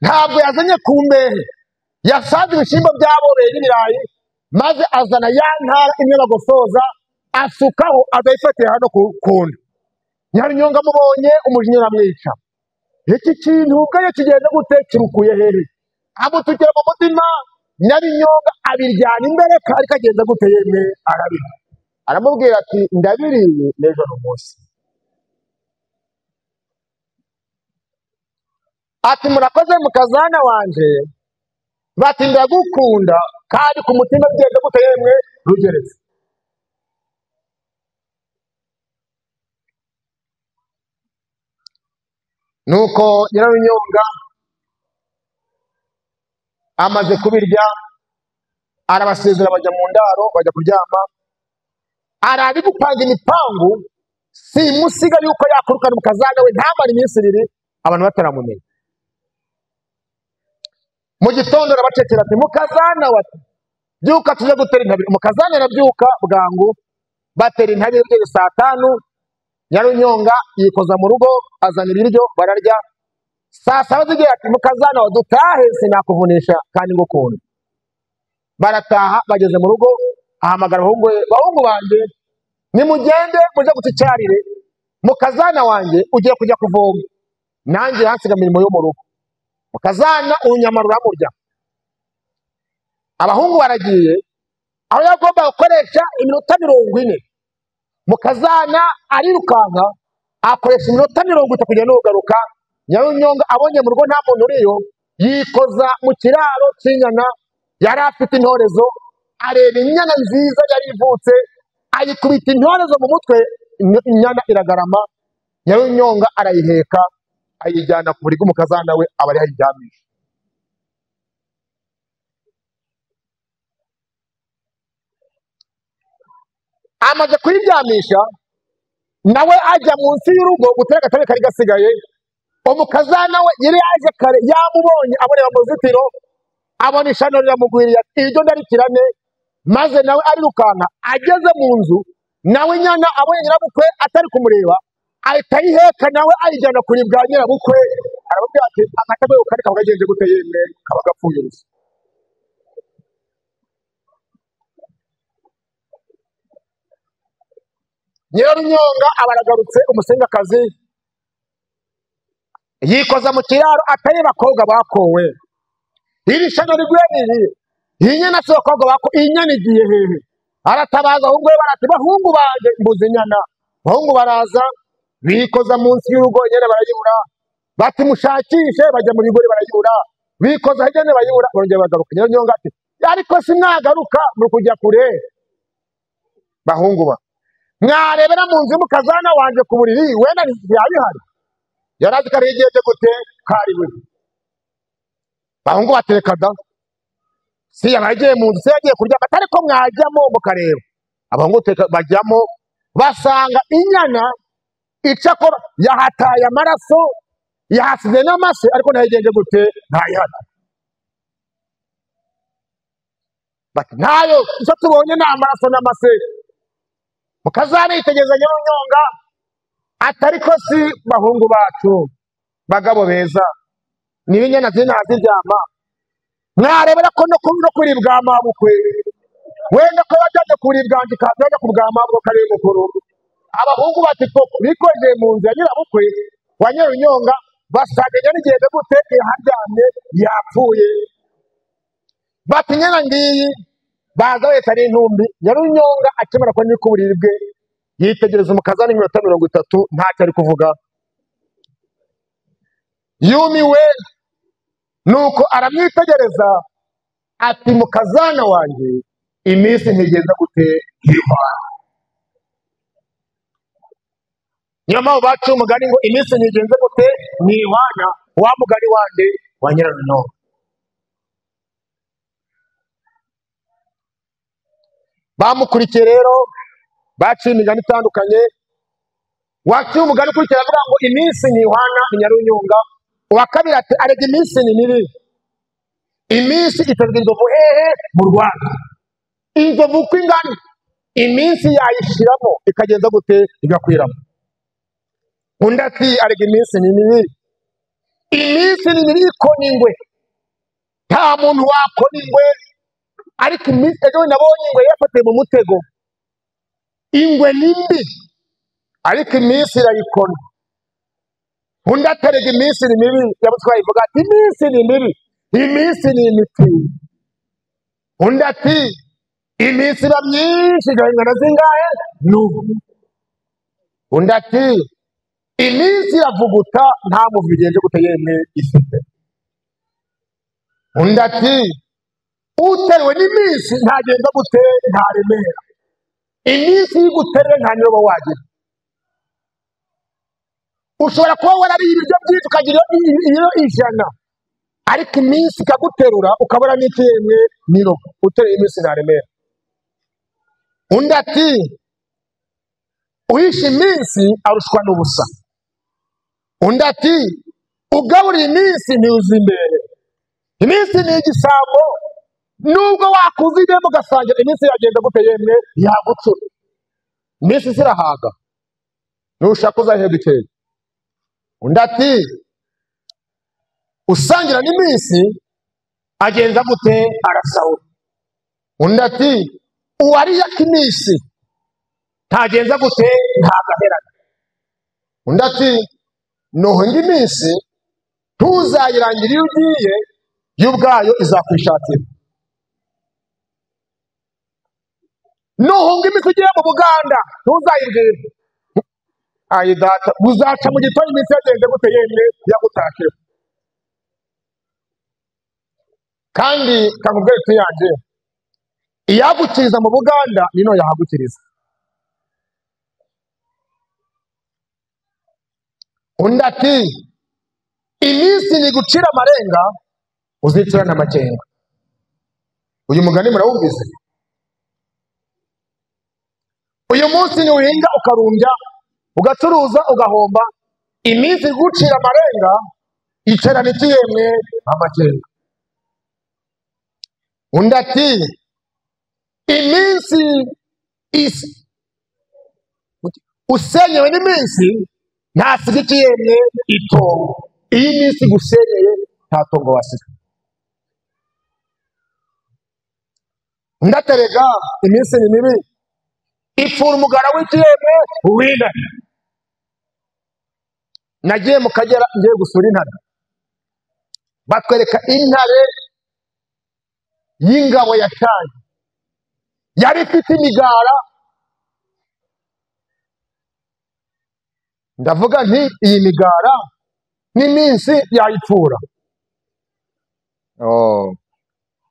ntabwo yazanye ku mbehe, yasanze ibishimbo byaboreye n'ibirayi, maze azana ya ntara imwe bagosoza, asukaho, azayifatira hano kunda. Nyarunyonga amubonye umujinya uramwica. Iki kintu ubwayo kigenda gute? Kirukuye hehe? Amutukira mu mutima. Nyarunyonga abiryana imbere, kari kagenda gute? Yemwe arabira, aramubwira ati ndabiriye n'ejo n'umunsi. Ati murakoze mukazana wanje, bati ndagukunda, kandi ku mutima bigenda gute? Yemwe rugeretse. Nuko Nyarunyonga amaze kubirya, arabasezera bajya mu ndaro, bajya kuryama. Arabi gupanga imipangu, simusiga yuko yakurukana mukazana we, ntamara iminsi 2 abantu bataramumenye. Mu gitondo arabacekera ati mukazana wati byuka tuje gutera intabire. Mukazana arabyuka bwangu, batera intabire bigeze saa 5. Nyarunyonga yikoza mu rugo, azana ibiryo bararya. Saa 7 zigiye ati mukazana wadutahe, sinakuvunisha kandi ngukunda. Barataha, bageze mu rugo, ahamagara bahungu banje, nimugende muje gutucyarire, mukazana wanjye ugiye kujya kuvoma, nanjye hansiga imirimo yo mu rugo. Mukazana unyamarura murya. Abahungu baragiye, aho yagomba gukoresha iminota 40. Mukazana arirukanka, akoresha iminota 30 kujya no kugaruka. Nyarunyonga abonye mu rugo nta muntu uriyo, yikoza mu kiraro cy'inyana, yari afite intorezo, areba inyana nziza yari ivutse, ayikubita intorezo mu mutwe, inyana iragarama. Nyarunyonga arayiheka, ayijyana ku buriri bw'umukazana we, aba ari ayiryamisha. Amaze kuyiryamisha, nawe ajya munsi y'urugo gutera agatebe kari gasigaye. Umukazana we yari yaje kare, yamubonye abonera mu ruzitiro, abona ishano riramugwiriye, iryo ndarikirane. Maze nawe arirukanka, ageze mu nzu, nawe inyana abonye nyirabukwe atari kumureba, ahita ayiheka nawe ayijyana kuri bwa nyirabukwe. Arababwira ati agatebe kari kaba kagenze gute? Yemwe kaba gapfuye ubusa. Nyarunyonga abaragarutse, umusengakazi yikoza mu kiraro, atari bakobwa bakowe. iri shano riguye niri inyana sokobwa bako inyana igiye hehe aratabaza ahubwo barati bahungu banje mbuze inyana bahungu baraza bikoza munsi y'urugo nyene barayibura bati mushakishe bajya mu bigori barayibura bikoza hejene bayibura bongera bagaruka nyonga ati ariko sinagaruka mu kujya kure bahungu ba mwarebera mu nzu mukazana wanje ku buriri wenda ntiyabihari yarazi karigeje gute kari we bahungu batekada si yabagiye mu nzu yagiye kurya batari ko mwajyamo mukareba abahungu bajyamo basanga inyana icakora yahataye amaraso yahasize n'amase ariko ntayigenje gute ntayihana bati ntayo icyo tubonye ni amaraso n'amase mukazana yitegereza Nyarunyonga atariko si bahungu bacu bagabo beza niba inyana zinaziryama mwarebera ko no kuribwa amabukwe wenda ko bajyaje kuribwa njikaza ku bwamabwo kare mukuru abahungu bati koko bikoje mu nzu ya nyirabukwe wa Nyarunyonga basagenya nigende gute iharyamye yapfuye bati nyana ngiyi baza wese ari intumbi Nyarunyonga akemera ko niko buribwe yitegereza umukazana iminota 30 ntacyo ari kuvuga yumiwe nuko aramwitegereza ati mukazana wanje iminsi ntigenda gute nk'Imana nyama bacu umugani ngo iminsi ntigenze gute nk'Imana wa mugani wande wa Nyarunyonga bamukurikiye rero baciye imigani itandukanye waciye umugani ukurikira avuga ngo iminsi ntihwana Nyarunyonga uwa kabiri ati arega iminsi ni mibi iminsi iterwa inzovu hehe mu Rwanda inzovu uko ingana iminsi yayishiramo ikagenza gute igakwiramo undi ati arega iminsi ni mibi iminsi ni mibi ikona ingwe nta muntu wakona ingwe ariko iminsi ejo nabonye ingwe yafatiye mu mutego ingwe nimbi ariko iminsi irayikona undi atarega iminsi ni mibi yabutwaye ivuga ati iminsi ni mibi iminsi ni imiti undi ati iminsi iba myinshi igahingana zingahe n'ubu undi ati iminsi iravuguta nta muvu igenje gute yemwe ifite undi ati utewe n'iminsi ntagenda gute ntaremera iminsi y'iguterere nta niroba wagira ushobora kuba warariye ibiryo byinshi ukagira ibiro 100 ariko iminsi ikaguterura ukabona n'iki yemwe niroba utereye iminsi ntaremera undi ati uhisha iminsi arushwa n'ubusa undi ati ugaburira iminsi ntiuzi imbere iminsi ni igisambo nubwo wakuziye mugasangira iminsi yagenda gute yemwe yagucura iminsi zirahaga nushaka uzahebe ikeye undi ati usangira n'iminsi agenza gute arasahura undi ati uwariye iminsi ntagenza gute ntagaherana undi ati nohonga iminsi ntuzayirangira iyo ugiye y'ubwayo izakwishakira nuhunga iminsi ugiye mu Buganda ntuzayibwire ayi data uzaca mu gitondo iminsi yagenze gute yemwe yagutakira kandi kakubwira tuyanje iyagukiriza mu Buganda nino yahagukiriza undi ati iminsi ni gucira amarenga uzicirana amakenga uyu mugani murawumvise uyu munsi ni uhinga ukarumbya ugacuruza ugahomba iminsi gucira amarenga icara niki yemwe amakenga undi ati iminsi isi usenyewe n'iminsi ntasiga iki yemwe itongo iyi minsi gusenyeye nta tongo wasiga undi aterega iminsi ni mibi ifura umugara w'ikiyemwe uwindane nagiye mu Kagera ngiye gusura intare batwereka intare y'ingabo ya cyane yari ifite imigara. Ndavuga nti iyi migara n'iminsi yayipfura.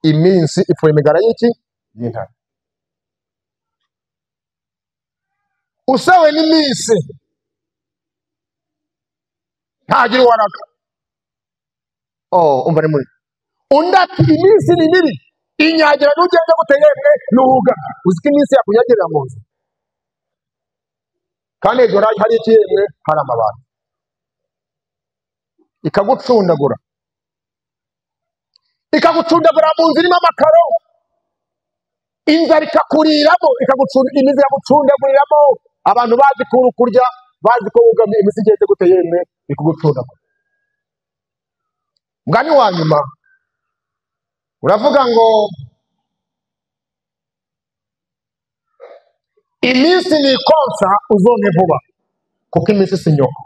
Iminsi ipfuye imigara y'iki? Y'intare. Usawe n'iminsi ntagira uwaraka. Umva ni muri undi ati iminsi ni mibi inyagira n'ugenda guteyemwe n'uhuga. Uziko iminsi yakunyagirira mu nzu kandi hejuru hari ikiyemwe hari amabati ikagucundagura mu nzu irimo amakaro, inzara ikakuriramo imizi ikagucundaguriramo. Abantu bazi ko uri kurya, bazi ko wugamye, iminsi igeze guteyemwe ikugucundagura. Mugani wa nyuma uravuga ngo iminsi ni konsa uzonke vuba kuko iminsi si nyoko.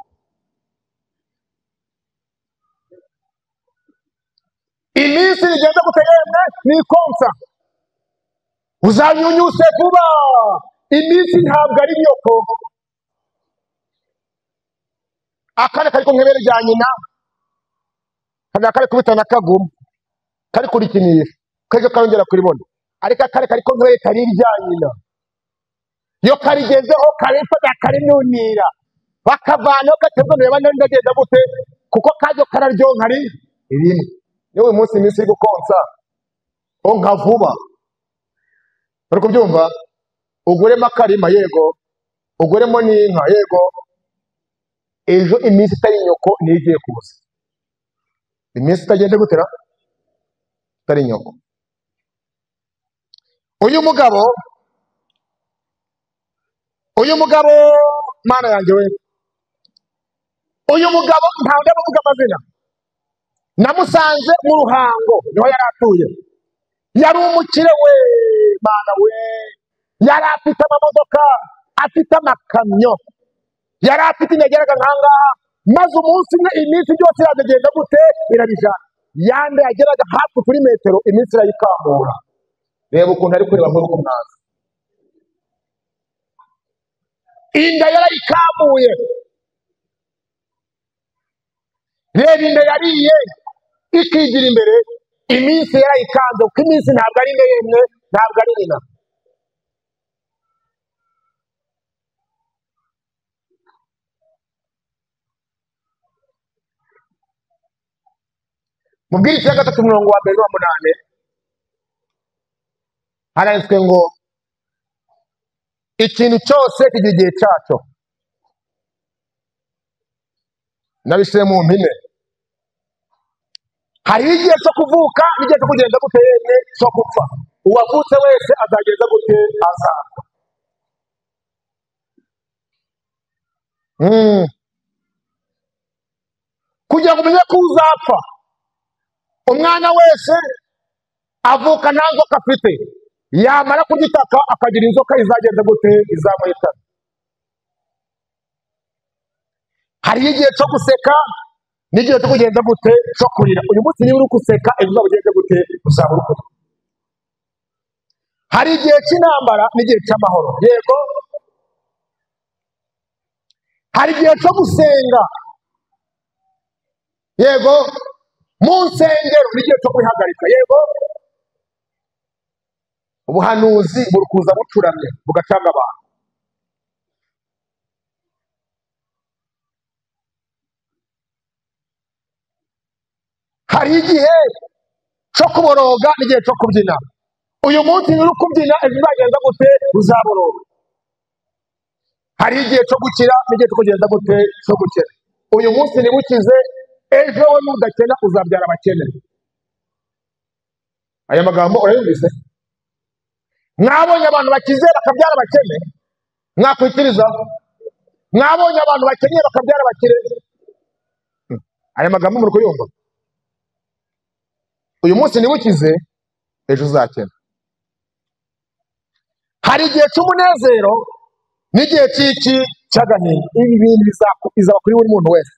Iminsi igenda guteyemwe ni konsa uzanyunyuse vuba. Iminsi ntabwo ari nyoko. Akana kari ku nkebere rya nyina kari kubita na kaguma kari kurikinisha kajya karongera kuribona, ariko akari kari ko nkebere kari irya nyina yo karigezeho karifata karinunira bakavanaho gatebwa nureba ndagenda gute kuko kajyo kararyoha ari ibintu. Yewe umunsi iminsi iri gukonsa onka vuba. Uri kubyumva? Uguremo akarima yego, uguremo n'inka yego, ejo iminsi itari nyoko niyo igiye kuza. Iminsi itagende gutera itari nyoko. Uyu mugabo mana yanjye we, uyu mugabo ntawe ndavuga amazina, namusanze mu Ruhango niho yari atuye. Yari umukire we mana we, yari afite amamodoka, afite amakamyo, yari afite inegeraga nkangaha. Maze umunsi umwe iminsi byose iragenda gute irabijana, yande yageraga hafi kuri metero iminsi irayikamura. Reba ukuntu ari kureba nk'uko mwaza, inda yarayikamuye. Reba inda yariye ikigira imbere, iminsi yarayikanze kuko iminsi ntabwo ari ndemwe, ntabwo ari nyina. Mubwiriza ya 3:8 haranditswe ngo ikintu cyose kigira igihe cyacyo. Nabishyire mu mpine. Hari igihe cyo kuvuka n'igihe cyo kugenda guteyemwe cyo gupfa. Uwavutse wese azagenda gute azapfa. Kugira ngo umenye ko uzapfa, umwana wese avuka nta nzoka afite, yamara kugitaka akagira inzoka izagenda gute izamuhitana. Hari igihe cyo guseka n'igihe cyo kugenda gute cyo kurira. Uyu munsi niba uri guseka ejo uzagenda gute uzaba uri kurira. Hari igihe cy'intambara n'igihe cy'amahoro yego. Hari igihe cyo gusenga yego, mu nsengero n'igihe cyo kwihagarika yego. Ubuhanuzi buri kuza bucuramye bugacanga abantu. Hari igihe cyo kuboroga n'igihe cyo kubyina. Uyu munsi uri kubyina ejo uzagenda gute uzaboroga. Hari igihe cyo gukira n'igihe cyo kugenda gute cyo gukira. Uyu munsi niba ukize, ejo we nudakena uzabyara abakene. Aya magambo urayumvise? Mwabonye abantu bakize bakabyara abakene? Mwakwitiriza? Mwabonye abantu bakennye bakabyara abakire? Aya magambo muri kuyumva? Uyu munsi niba ukize, ejo uzakena. Hari igihe cy'umunezero n'igihe cy'iki cy'agahinda. Ibi bintu bizaba kuri buri muntu wese.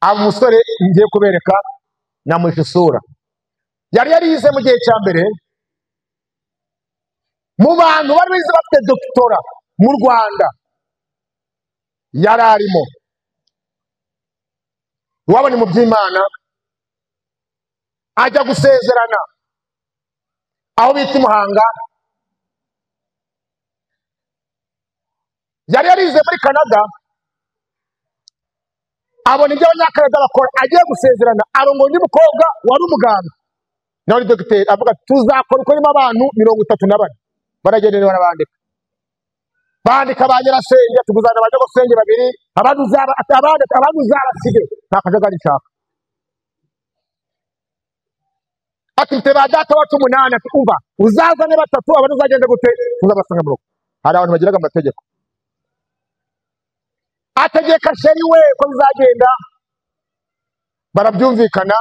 aba umusore ngiye kubereka namuhishe isura. Yari yarize mu gihe cya mbere mu bantu bari bize bafite doktora mu Rwanda, yari arimo. Iwabo ni mu by'Imana, ajya gusezerana aho bita i Muhanga. Yari yarize muri Canada, abona ibyo abanyakanada bakora, agiye gusezerana abona undi mukobwa wari umuganga nawe ni dogiteri, avuga tuzakora uko irimo abantu 34. Baragenda bandika ba nyirasenge, tuguzana ba nyogosenge babiri, abandi uzabasige, nta kajagari nshaka. Ati mfite ba data wacu 8, ati umva uzazane 3, abandi uzagenda gute, tuzabasanga mu rugo. Hari abantu bagiraga amategeko. Ategeka sheri we ko bizagenda, barabyumvikana,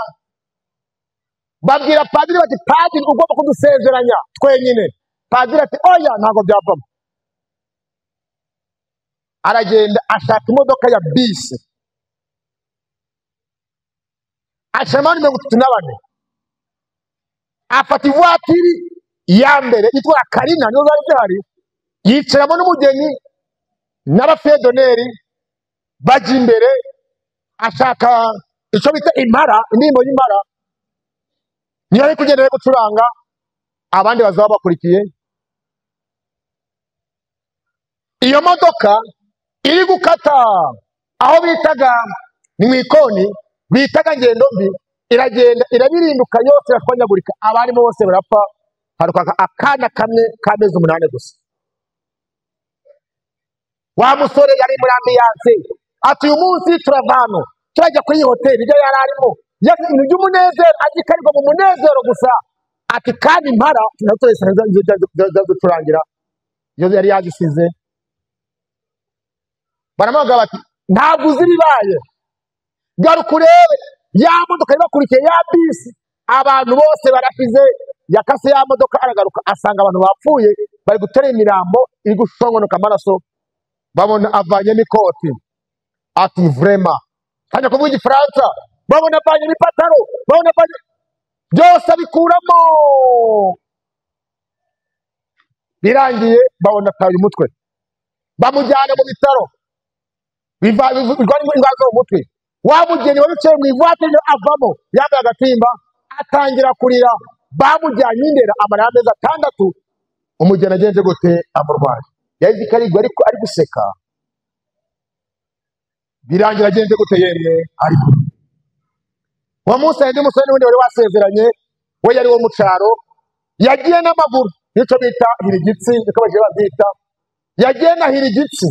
babwira padiri bati padiri ugomba kudusezeranya twenyine. Padiri ati oya ntabwo byavamo. Aragenda ashaka imodoka ya bisi, ashiramo 34, afata ivuwatiri ya mbere yitwa Karina, niyo zari zihari, yicaramo n'umugeni n'abafedoneri bajya imbere. Ashaka icyo bita impara, indirimbo y'impara niyo ari kugenda gucuranga, abandi bazaba bakurikiye. Iyo modoka iri gukata aho bitaga ni mu ikoni bitaga Ngendo Mbi, iragenda irabirinduka yose irashwanyagurika, abarimo bose barapfa, haruka akana kamwe kameze 8 gusa. Wa musore yari muri ambiyanse, ati uyu munsi turavano turajya kuri hoteli ibyo yari arimo, ibintu by'umunezero, agikarirwa mu munezero gusa. Ati kandi impara natwesanze gucurangira iyo yari yagisize. Baramaga bati ntabwo uzi bibaye, garuka urebe ya modoka ibakurikiye ya bisi, abantu bose barashize. Yakase ya modoka, aragaruka asanga abantu bapfuye bari gutera imirambo iri gushongonoka amaraso, babona avanye n'ikoti. Ati vraiment kandi kuvuga igifaransa, babona avanye n'ipataro, babona avanye byose abikuramo. Birangiye babona ataye umutwe, bamujyana mu bitaro, birwara indwara zo mu mutwe. Wa mugeni wari uciye mu ivuwatiri avamo yambaye agatimba, atangira kurira. Bamujyanye Indera, amara y'amezi 6. Umugeni agenze gute amurwaye, yahize ikarigwa ariko ari guseka. Birangira agenze gute yemwe ariko wa munsi ndi musore n'undi wari wasezeranye, we yari wo mucaro, yagiye n'amaguru, nicyo bita hirigitsi, niko baje babyita, yagiye na hirigitsi,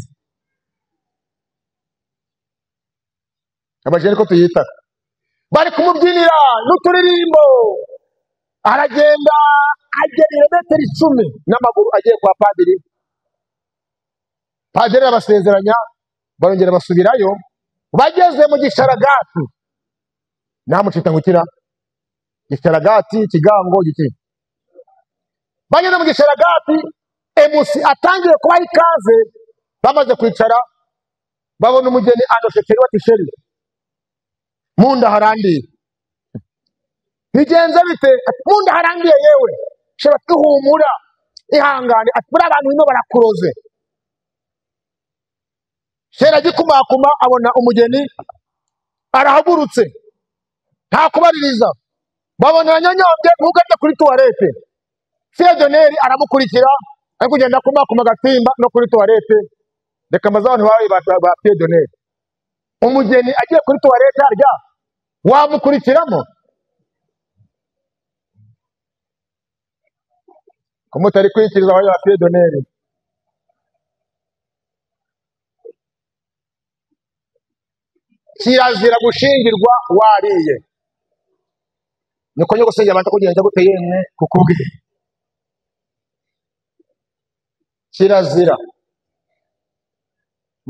abajene ko tuyita, bari kumubyinira n'uturirimbo. Aragenda agera 10 metero n'amaguru agiye kwa padiri. Padiri abasezeranya, barongera basubirayo. Bageze mu gisharagati, namucita ngukira gisharagati ikigango giki. Bageze mu gisharagati, emusi atangiye kuba ikaze. Bamaze kwicara, babona umugeni anoshekeri wa tisheri, munda harandiye. Bigenze bite? Munda harangiye yewe, shira twihumura ihangane, ati buri abantu bino barakuroze. Shera gikumakuma, abona umugeni arahagurutse, nta kubaririza. Babona Nyanyombye ntugajya kuri tuwarete. Fedoneri aramukurikira, ari kugenda kumakuma agatimba no kuri tuwarete. Reka maze abantu bawe ba Fedoneri, umugeni agiye kuri tuwarete arya, wamukurikiramo? Kumutari kwikiriza abaye ba Fedoneri. Kirazira gushingirwa wariye, niko nyogosenge abantu kugenda gute yemwe kukubwiye. Kirazira,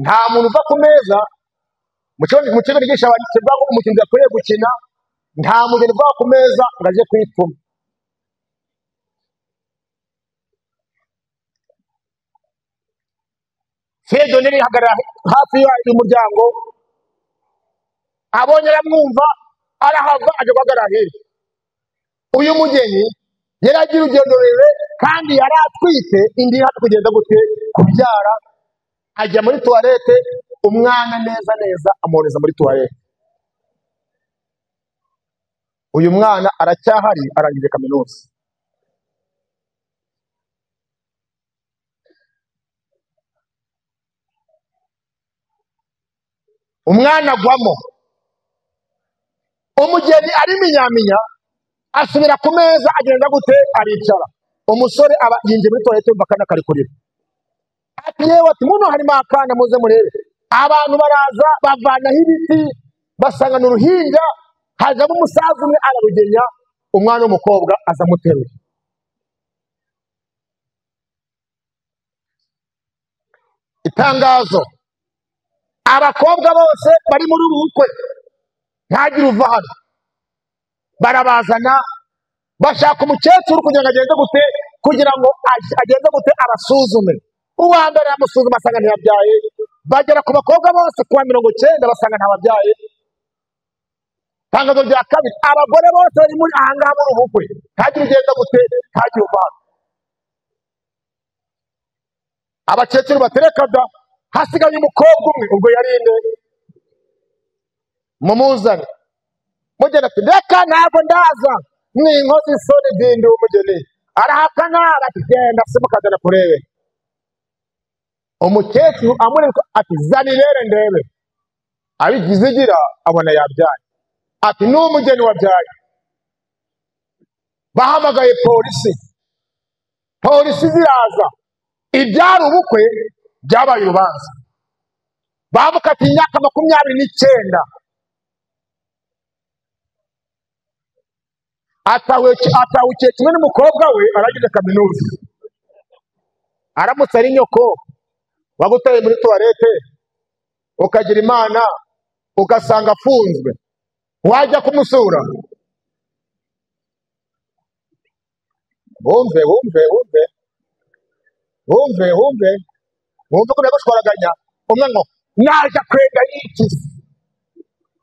nta muntu uva ku meza mu kigo gigisha abantu kivuga ko umukinnyi akwiriye gukina, nta mugeni uva ku meza ngo aje kwipfuma. Fedoneri hagarara hafi y'umuryango, abonye aramwumva arahava ajya guhagarara hirya. Uyu mugeni yari agira urugendo rurerure kandi yari atwite, indi hafi kugenda gute kubyara, ajya muri tuwarete, umwana neza neza amwohereza muri tuwarete. Uyu mwana aracyahari, arangije kaminuza. Umwana agwamo, umugeni ari minyaminya asubira ku meza, agenda gute aricara. Umusore aba yinjiye muri toilette, yumva akana kari kurira. Ati yewe, ati muno harimo akana, muze murebe. Abantu baraza bavanaho ibiti, basanga ni uruhinja. Hajamo umusaza umwe ararugenya, umwana w'umukobwa aza amuteruye. Itangazo: abakobwa bose bari muri ubu bukwe ntagire uva hano. Barabazana bashaka umukecuru kugira ngo agende gute, kugira ngo agende gute abasuzume. Uwa mbere yamusuzuma asanga ntiyabyaye, bagera ku bakobwa bose kuwa 90 basanga ntababyaye. Tangazo rya kabiri: abagore bose bari muri ahangaha muri ubu bukwe ntagire ugenda gute, ntagire uva hano. Abakecuru batereka da, hasigaye umukobwa umwe, ubwo yarinde mumuzane. Mugeni ati reka ntabwo ndaza, mwinkozi isoni dindi. Umugeni arahakana, ati genda simukazana kurebe. Umukecuru amureka ati zana irere ndebe. Abigize igira abona yabyaye. Ati ni umugeni wabyaye. Bahamagaye polisi, polisi ziraza. Ibyari ubukwe byabaye urubanza. Bamukatiye imyaka 29. Atawukiye kimwe n'umukobwa we, aragize kaminuza. Aramutse ari nyoko wagutaye muri tuwarete ukagira imana ugasanga afunzwe, wajya kumusura? Wumve ko nagushwaraganya. Umwe ngo naje kwenda yiki,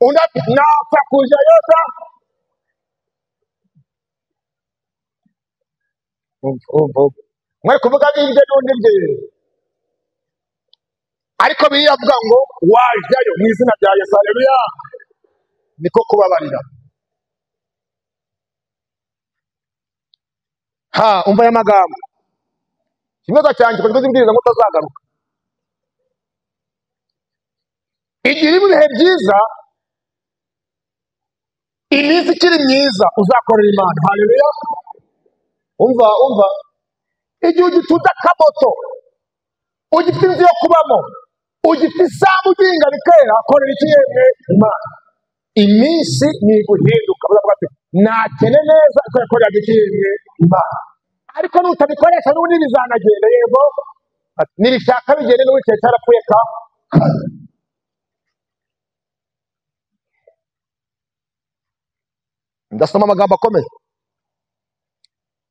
undi ati napfa kuja yoza. Mwe kuvuga n'ibyo n'undi bye, ariko biravuga ngo wajyayo mu izina rya Yesu. Haleluya! Niko kubabarira. Umva aya magambo: ikibazo cyanjye kuko zibwiriza ngo utazagaruka. Igihe ibihe byiza, iminsi ikiri myiza, uzakorera Imana. Haleluya! Umva, igihe ugituza akamoto, ugifite inzu yo kubamo, ugifite isambu uginga bikera, korera iki yemwe Imana. Iminsi ni guhinduka. Baravuga ati nakene neza uko yakoreraga iki yemwe Imana, ariko nutabikoresha n'ubundi bizanagenda. Yego, nibishaka bigende n'uwicaye cyarapfuye ka. Ndasoma amagambo akomeye.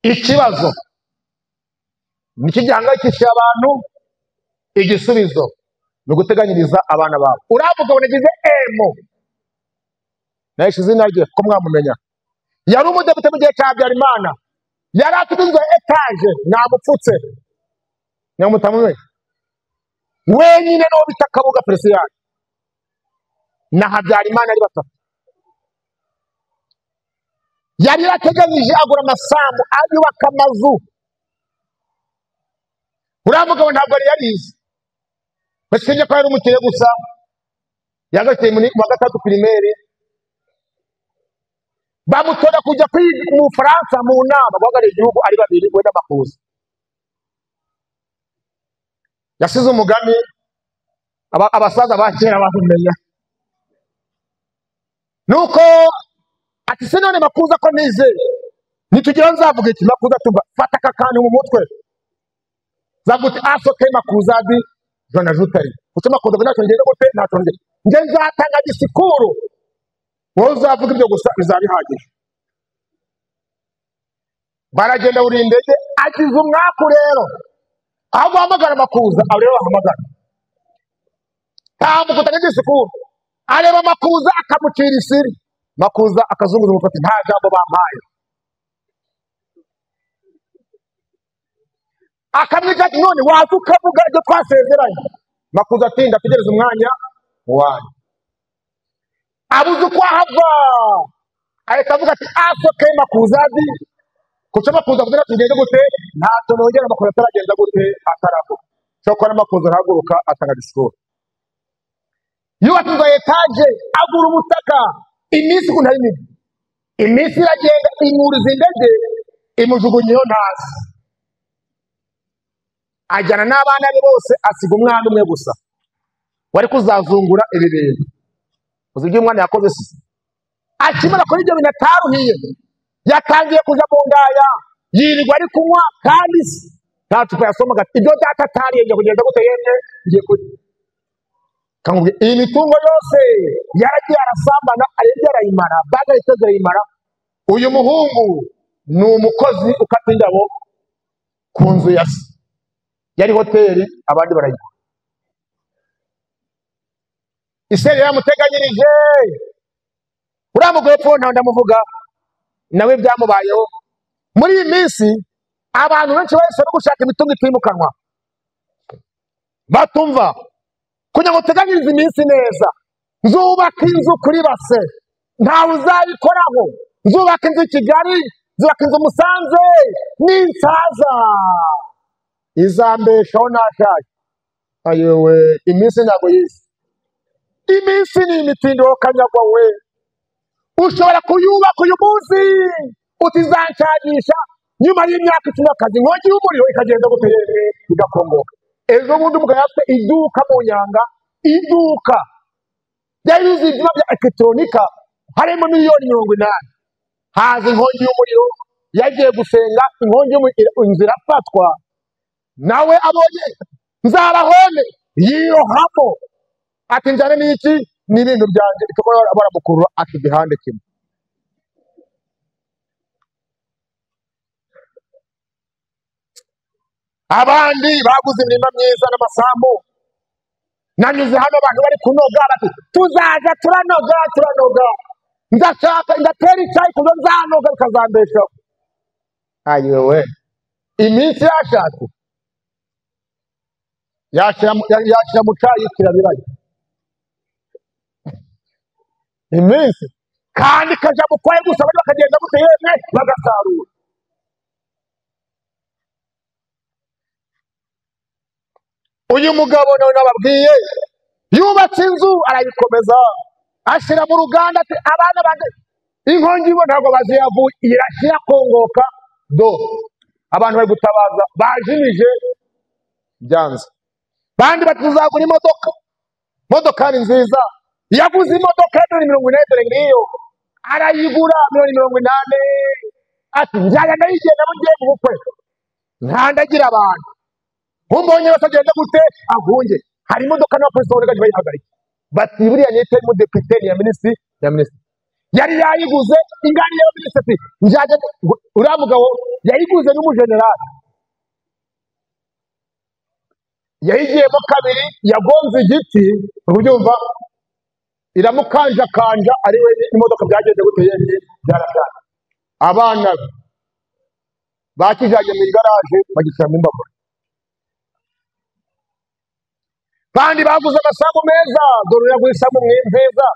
Ikibazo nikijyangayikishije abantu, igisubizo ni uguteganyiriza abana babo. Uravuga ngo nagize emo, nahishe izina rye ko mwamumenya. Yari umudepite mu gihe cya Habyarimana, yari afite inzu ya etaje, namupfutse nyamutamuwe wenyine n'uwo bita Kabuga Felicien na Habyarimana ari batatu. Yari yarateganyije agura amasambu, ayubaka amazu. Uravuga ngo ntabwo yari yarize, basibye ko yari umukire gusa. Yagateye muri wa gatatu primaire, bamutora kujya kwiga mu Faransa mu nama, guhagarariye igihugu ari babiri, we n'Amakuza. Yasize umugani abasaza ba kera bamumenya, nuko ati se none Makuza ko nizeye nitugira nzavuga iki? Makuza tuva fata akakantu mu mutwe, zaguti asoke Makuza di jona jutari kusema Makuza binacho ngende gute nacho nge nzatanga disikuru, wowe uzavuga ibyo gusa bizabihagije. Baragenda urindege, agize umwaku rero, aho guhamagara Makuza aho rero bahamagara tambuka utange disikuru. areba Makuza akamucira isiri. Makuza akazunguza umutwe ati nta jambo bampaye. Akamwita ati none waza ukavuga ibyo twasezeranye. Makuza ati ndategereza umwanya wanjye. Abuze uko ahava, ahita avuga ati asoke Makuza adi kuca Makuza kugira tugende gute ntacyo nongera Makuza ataragenda gute ataravuga. Cyokora Makuza arahaguruka atanga disikuru. Yubatse etaje agura umutaka. Iminsi kunari mibi, iminsi iragenda imuriza indege imujugunya iyo ntazi. Ajyana n'abana be bose asiga umwana umwe gusa wari kuzazungura ibi bintu. Uzi ibyo umwana yakoze se? Akimara kuri ibyo bintu ataruhiye, yatangiye kuja mu ndaya, yirirwa ari kunywa kandi se nta cupa yasomaga. Ibyo data atariye ngiye kugenda gute yemwe ngiye kurya. Kamubwira iyi mitungo yose yaragiye arasambana aribyo arayimara, baga iteze arayimara. Uyu muhungu ni umukozi ukata indabo ku nzu ya se, yari hoteli abandi barayigura. Iseri yamuteganyirije. Uriya mugore pfo ntawe ndamuvuga, nawe byamubayeho. Muri iyi minsi abantu benshi bahise no gushaka imitungo itimukanwa batumva kugira ngo uteganyirize iminsi neza. Nzubaka inzu kuri base, ntawe uzabikoraho. Nzubaka inzu i Kigali, nzubaka inzu Musanze, n'insaza izambeshaho nashaje. Ayewe iminsi ntabwo yisi. Iminsi ni imitindi wo kanyagwa we. Ushobora kuyubaka uyu munsi utizancagisha, nyuma y'imyaka 10 akazi inkongi y'umuriro ikagenda guterere igakongoka. Ejo bundi umugabo afite iduka mu Nyanga, iduka yari yuzuye ibyuma bya electronica harimo $80,000,000. Haza inkongi y'umuriro, yagiye gusenga, inkongi y'umuriro inzira afatwa, nawe abonye nzabahone yirohamo ati njyane n'iki n'ibintu byanjye bikaba baramukurura ati gihande kimwe. Abandi baguze imirima myiza n'amasambu. Nanyuze hano abantu bari kunoga bati tuzaja turanoga. Ndashaka ndatera icyayi kuzo nzanoga bikazambeshaho. Ayewe iminsi yashatse yashira mu cyayi kirabiraye. Iminsi kandi kaja mu kwaye gusa bari bakagenda gute yemwe bagasarura. Uyu mugabo nawe nababwiye yubatse inzu arayikomeza ashira mu ruganda ati abana bande inkongi bo ntabwo baziyavuye irashira kongoka do abantu bari gutabaza bajimije byanze. Bandi batuzagura imodoka ni nziza. Yaguze imodoka ya $40,000 ngiyo arayigura $80,000. Ati njyana ndayigenda mu gihe mu bukwe ntandagira abantu umbonye basagenda gute ahunge. Hari imodoka na polisi wongaje bayihagarika bati buriya nete mu deputy ya ministry yari yayiguze ingani ya ministry njaje. Uriya mugabo yayiguze n'umugenerali, yayigiyemo kabiri, yagonze igiti ubyumva iramukanja ari we imodoka byageze gute yemye byarashaka. Abana bakijaje mu garage bagishyira mu mbabura. Kandi baguze amasambu meza, dore yagurisha mu mwimveza.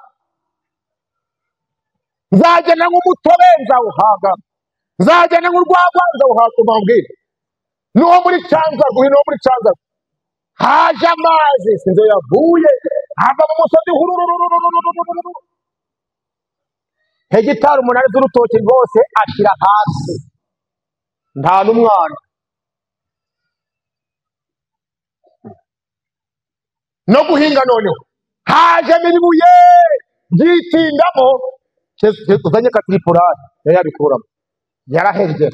Nzajyana nk'umutobe nzawuhaga, nzajyana nk'urwagwa nzawuhaga. Mbabwira n'uwo muri Cyanza haje amazi sinzo yavuye hava mu musozi hegitari 8 z'urutoki rwose ashyira hasi nta n'umwana. No guhinga noneho haje miribuye byitindamo uzanye katripurari yabikuramo yarahebye.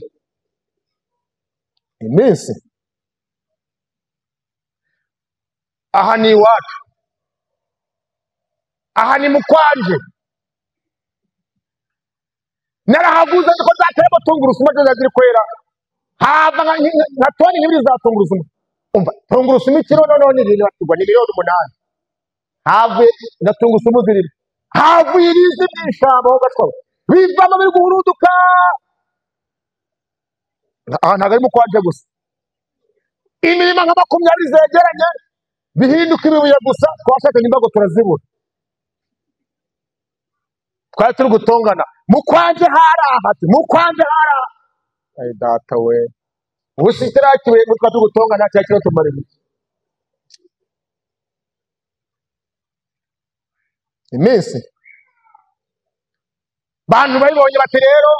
Iminsi aha ni iwacu, aha ni mukwanje narahaguze ko zateremo tungurusumu zo ziri kwera hava nka toni nk'ibiri za tungurusumu. Umva tungurusumu ikiro none ni $8,000,000. havuye na tungurusumu zirimo, havuye irizi by'ishyamba ho gato bivamo biri guhuruduka. Aha ntabwo ari mu kwaje gusa, imirima nka 20 zegeranye bihinduka ibibuye gusa, twashakanye imbago turazibura, twari turi gutongana mu kwanje harahati, mu kwanje hara ay data we ubusitirakiwe mutwa turi gutongana cya kiro tumara iminsi. Bantu bayibonye bati rero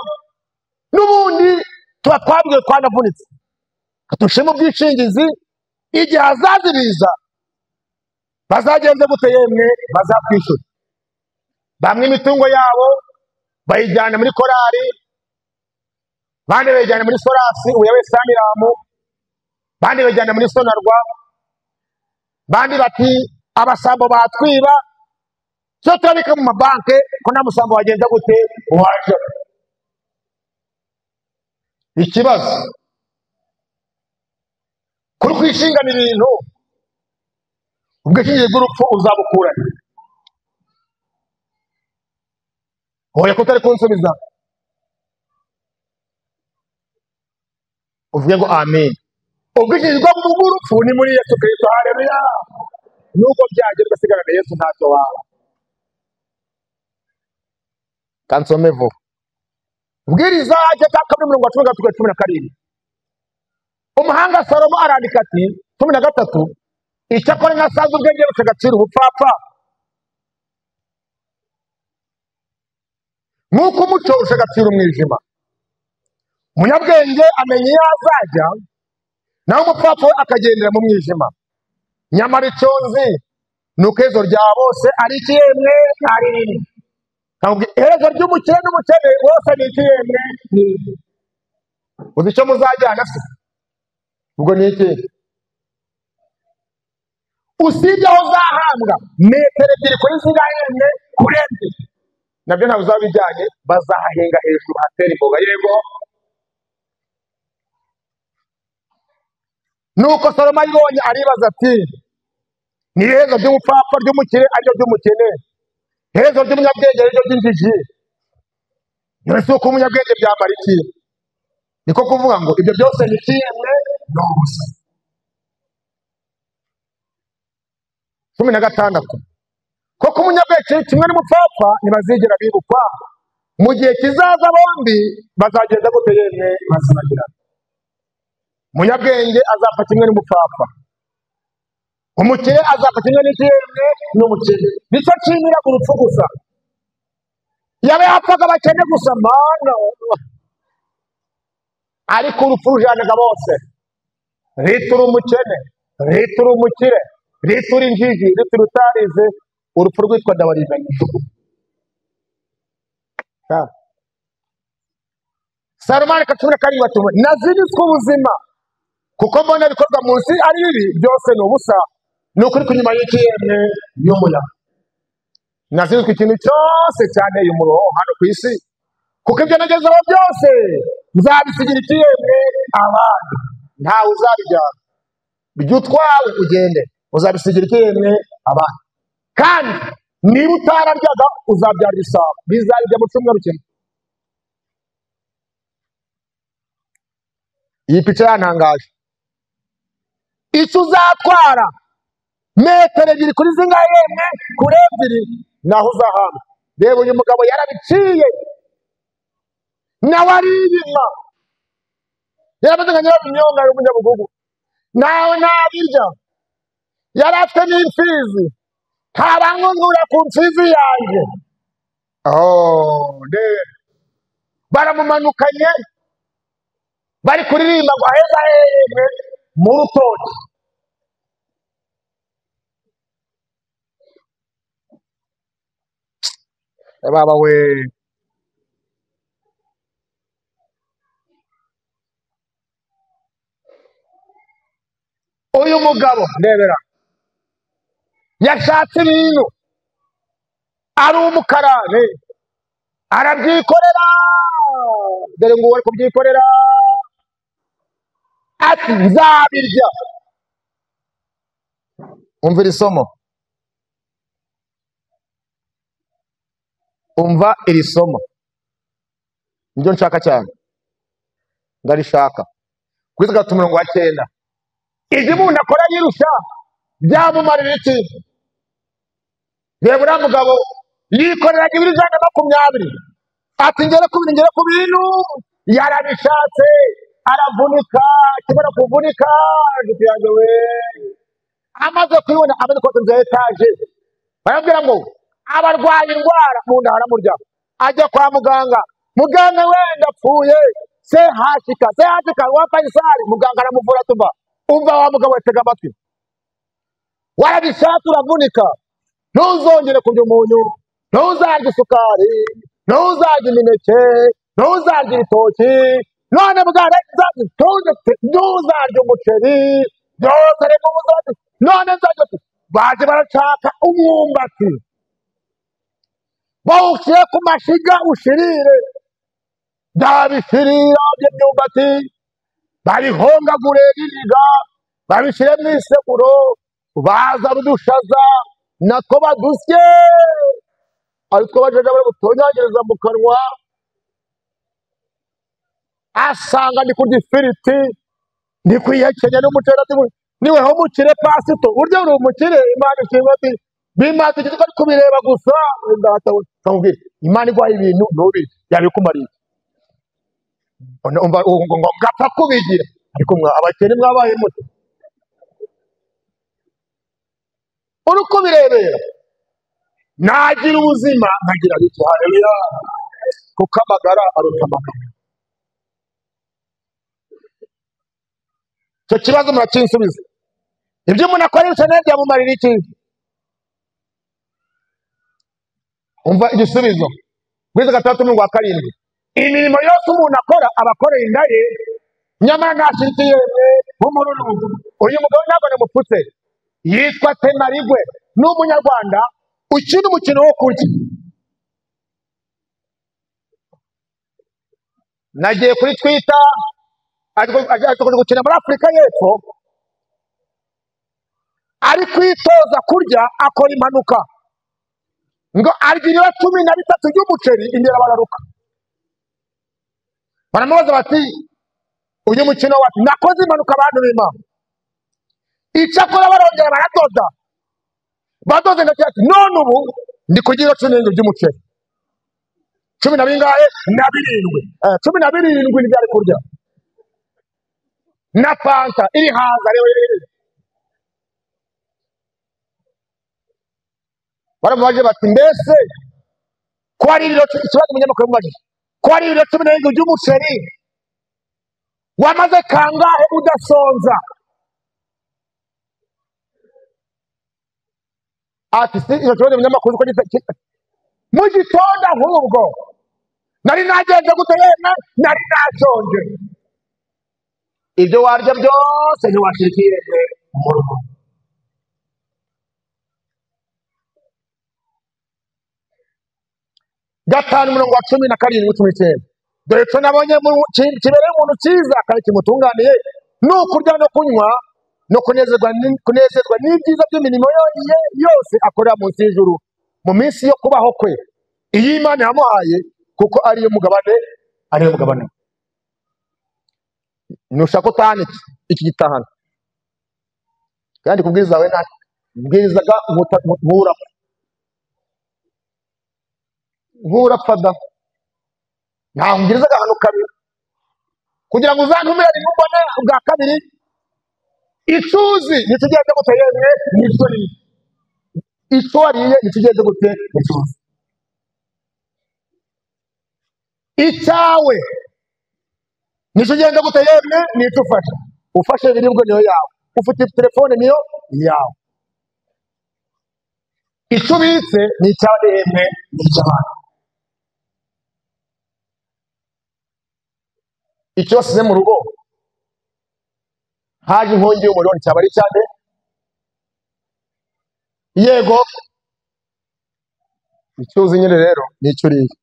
n'ubundi tuba twabwiwe twanavunitse, katushemo ubwishingizi igihe azaziriza bazagenze gute yemwe bazakwishyura. Bamwe imitungo yabo bayijyana muri korari, bandi bayijyana muri Sorasi uyawe Samiramu, bandi bayijyana muri Sonarwa, bandi bati abasambo batwiba cyo turabika mu mabanke ko nta musambo wagenda gute waje. Ikibazo kuri kwishingana ibintu ubwishingizi bw'urupfu uzabukurana. Oya ko utari kunsubiza uvuge ngo amen. Ubwishingizi bw'urupfu ni muri Yesu Kristo. Haleluya. Nuko byaje ugasigara na Yesu ntacyo waba. Kansome vuba ubwiriza aje takabiri 10:17. Umuhanga Salomo arandika ati 13, icyakora nasanze ubwenge bukagacira ubupfapfa nk'uko umucyo ushagacira umwijima. Umunyabwenge amenya iyo azajya, naho umupfapfa akagendera mu mwijima. Nyamara icyo nzi ni uko iherezo rya bose ari iki yemwe ari rinini. Iherezo ry'umukire n'umukene bose ni iki yemwe ni iki. Uzi icyo muzajyana se? Ubwo ni iki? Usibye aho uzahambwa metero 2 kuri zingahe yemwe kuri ebyiri, nabyo ntabwo uzabijyanye, bazahahenga hejuru hatera imboga. Yego. Nuko Salomo ayibonye aribaza ati ni iherezo ry'umupfapfa ry'umukire ariryo ry'umukene, iherezo ry'umunyabwenge ariryo ry'injiji. Yesu ko umunyabwenge byamara iki? Niko kuvuga ngo ibyo byose ni kimwe no gusa. 16 koko umunyabwenge kimwe n'umupfapfa ntibazigera bibukwa, mu gihe kizaza bombi bazagenda gute yemwe bazibagirana. Umunyabwenge azapfa kimwe n'umupfapfa, umukire azapfa kimwe n'ikiyemwe n'umukene. Nicyo kimira ku rupfu gusa. Yabe yapfaga abakene gusa mana, ariko urupfu rujanaga bose. Ritura umukene, ritura umukire, ritura injiji, ritura utarize, urupfu rwitwa ndabarizanye. Salomoni 17 ati nazirizwe ubuzima kuko mbona bikorwa munsi ari bibi byose ni ubusa, ni ukuri kunyuma y'ikiyemwe y'umuyaga. Nazirizwe ikintu cyose cyane y'umuroho hano ku isi, kuko ibyo nagezeho byose nzabisigira ikiyemwe abandi, ntawe uzabijyana. Bijya utwawe ugende, uzabisigira ikiyemwe abandi. Kandi niba utararyaga uzabyara isabo, bizaribya mu cyumweru kimwe. Iyi pica yantangaje. Icyo uzatwara metero 2 kuri zingahe yemwe kuri ebyiri naho uzahamba. Reba uyu mugabo yarabiciye, nawe aribima, yarabaze nka nyirabinyonga y'umunyabugugu, nawe nabirya. Yari afite n'imfizi, ntabangungura ku mfizi yanjye. Baramumanukanye bari kuririmba ngo aheza hemwe mu rutoki. Baba we, uyu mugabo ndebera yashatse ibintu, ari umukarane arabyikorera. Dore ngo wari kubyikorera ati nzabirya. Umvira isomo. umva iri somo nibyo nshaka cyane ndarishaka kwiza gatatu umurongo wa 9 ibyo umuntu akora yirusha byamumarira iki reba uriya mugabo yikoreraga ibiro 120 ati ngere ku bintu yarabishatse aravunika kibona kuvunika inshuti yanjye we amaze kwibona amaze koza etaje barabwira ngo abarwaye indwara mu nda haramurya ajya kwa muganga wenda apfuye se hashika wa Faisal muganga aramuvura tuva umva wa mugabo atega amatwi warabishatse uravunika ntuzongere kurya umunyu ntuzarya isukari ntuzarya imineke ntuzarya ibitoki none bwarazaje ntuzarya umuceri byose ari mu buzima none nzajya baje barashaka umwumbati bawushyire ku mashiga ushirire byabishirira by'imyumbati babihongagure biriga babishyire mu isekuro baza rudushaza nako badusye ariko bajeje bari gutonyagereza mu kanwa asanga ndi kurya ifiriti ndi kwiyekenya n'umuceri ati niwe ho mukire pasito urya uri umukire Imana ishimwe ati bimaze iki ko kubireba gusa ndata tawubwira Imana igwaye ibintu nobi yabikumariye umva ngo ngapfa kubigira ariko abakene mwabaye muto uruko birebera nagira ubuzima nkagira biki haleluya kuko amagara aruta amagara cyo kibazo murakinsubiza ibyo umuntu akoresha neza byamumarira iki umva igisubizo Bwiza gatatu mu 7 imirimo yose umuntu akora abakoreye inda ye nyamara ntashirikiye umururu uyu mugabo ntabwo namupfutse yitwa Temarigwe n'umunyarwanda ukina umukino wo kurya nagiye kuri Twitter ariko gukina muri Afurika y'Epfo ari kwitoza kurya akora impanuka ngo argira 13 y'umuceri indera bararuka baramubaza bati uyu mukino wacu nakoze impanuka abantu b'Imana icyakora barongera badoze ndetse ati none ubu ndi kugira 10 by'umuceri 10 na bingahe na 7 12 byari kurya na fanta iri haza rero baramubaje bati mbese ko ari ibiro ikibazo umunyamakuru mubaje ko ari ibiro 10 by'umuceri wamaze kangahe udasonza ati si iyo kibazo umunyamakuru ko mu gitondo ahubwo nari nagenze guteyena nari nashonje ibyo warya byose ntiwashirikiye mu rugo gatanu umurongo wa 17 dore cyo nabonye kibereye umuntu cyiza kandi kimutunganiye n'ukurya no kunywa no kunezezwa n'ibyiza by'imirimo yose akorera munsi y'ijuru mu minsi yo kubaho kwe iyi Imana yamuhaye kuko ariyo mugabane nushaka utaniki iki gitahana kandi kubwiriza we nta bwirizaga nkurapfada nta mbwirizaga hano kabiri kugira ngo uzantumire nimubone bwa kabiri icuzi nitugeze gute yemwe n'isori isoriye nitugeze gute icuzi icyawe nitugeze gute yemwe nitufasha ufashe biribwo niyo yawe ufite telefone niyo yawe icubitse ni icyawe yemwe n'icy'abana icyo wasize mu rugo haje inkongi y'umuriro cyaba ari cyane yego icyuzi nyine rero nicyo uriye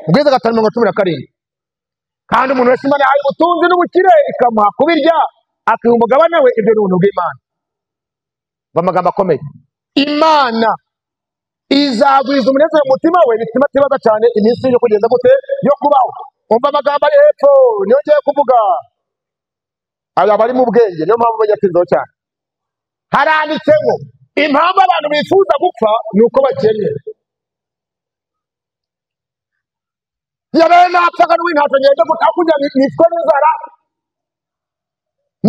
Ubwiza gatanu mirongo 17 kandi umuntu wese Imana yahaye ubutunzi n'ubukire ikamuha kubirya akiha umugabane we ibyo ni ubuntu bw'Imana bamagambo akomeye Imana izagwiza umunezero mu mutima we bituma atibaza cyane iminsi yo kugeza gute yo kubaho. Umva amagambo ari hepfo niyo ngiye kuvuga, aya bari mu bwenge, niyo mpamvu bajya kwinzaho cyane. Haranditse ngo impamvu abantu bifuza gupfa ni uko bakennye. yabaye napfaga n'ubu ntacyo ngenda gute, aho kugira nitwe n'inzara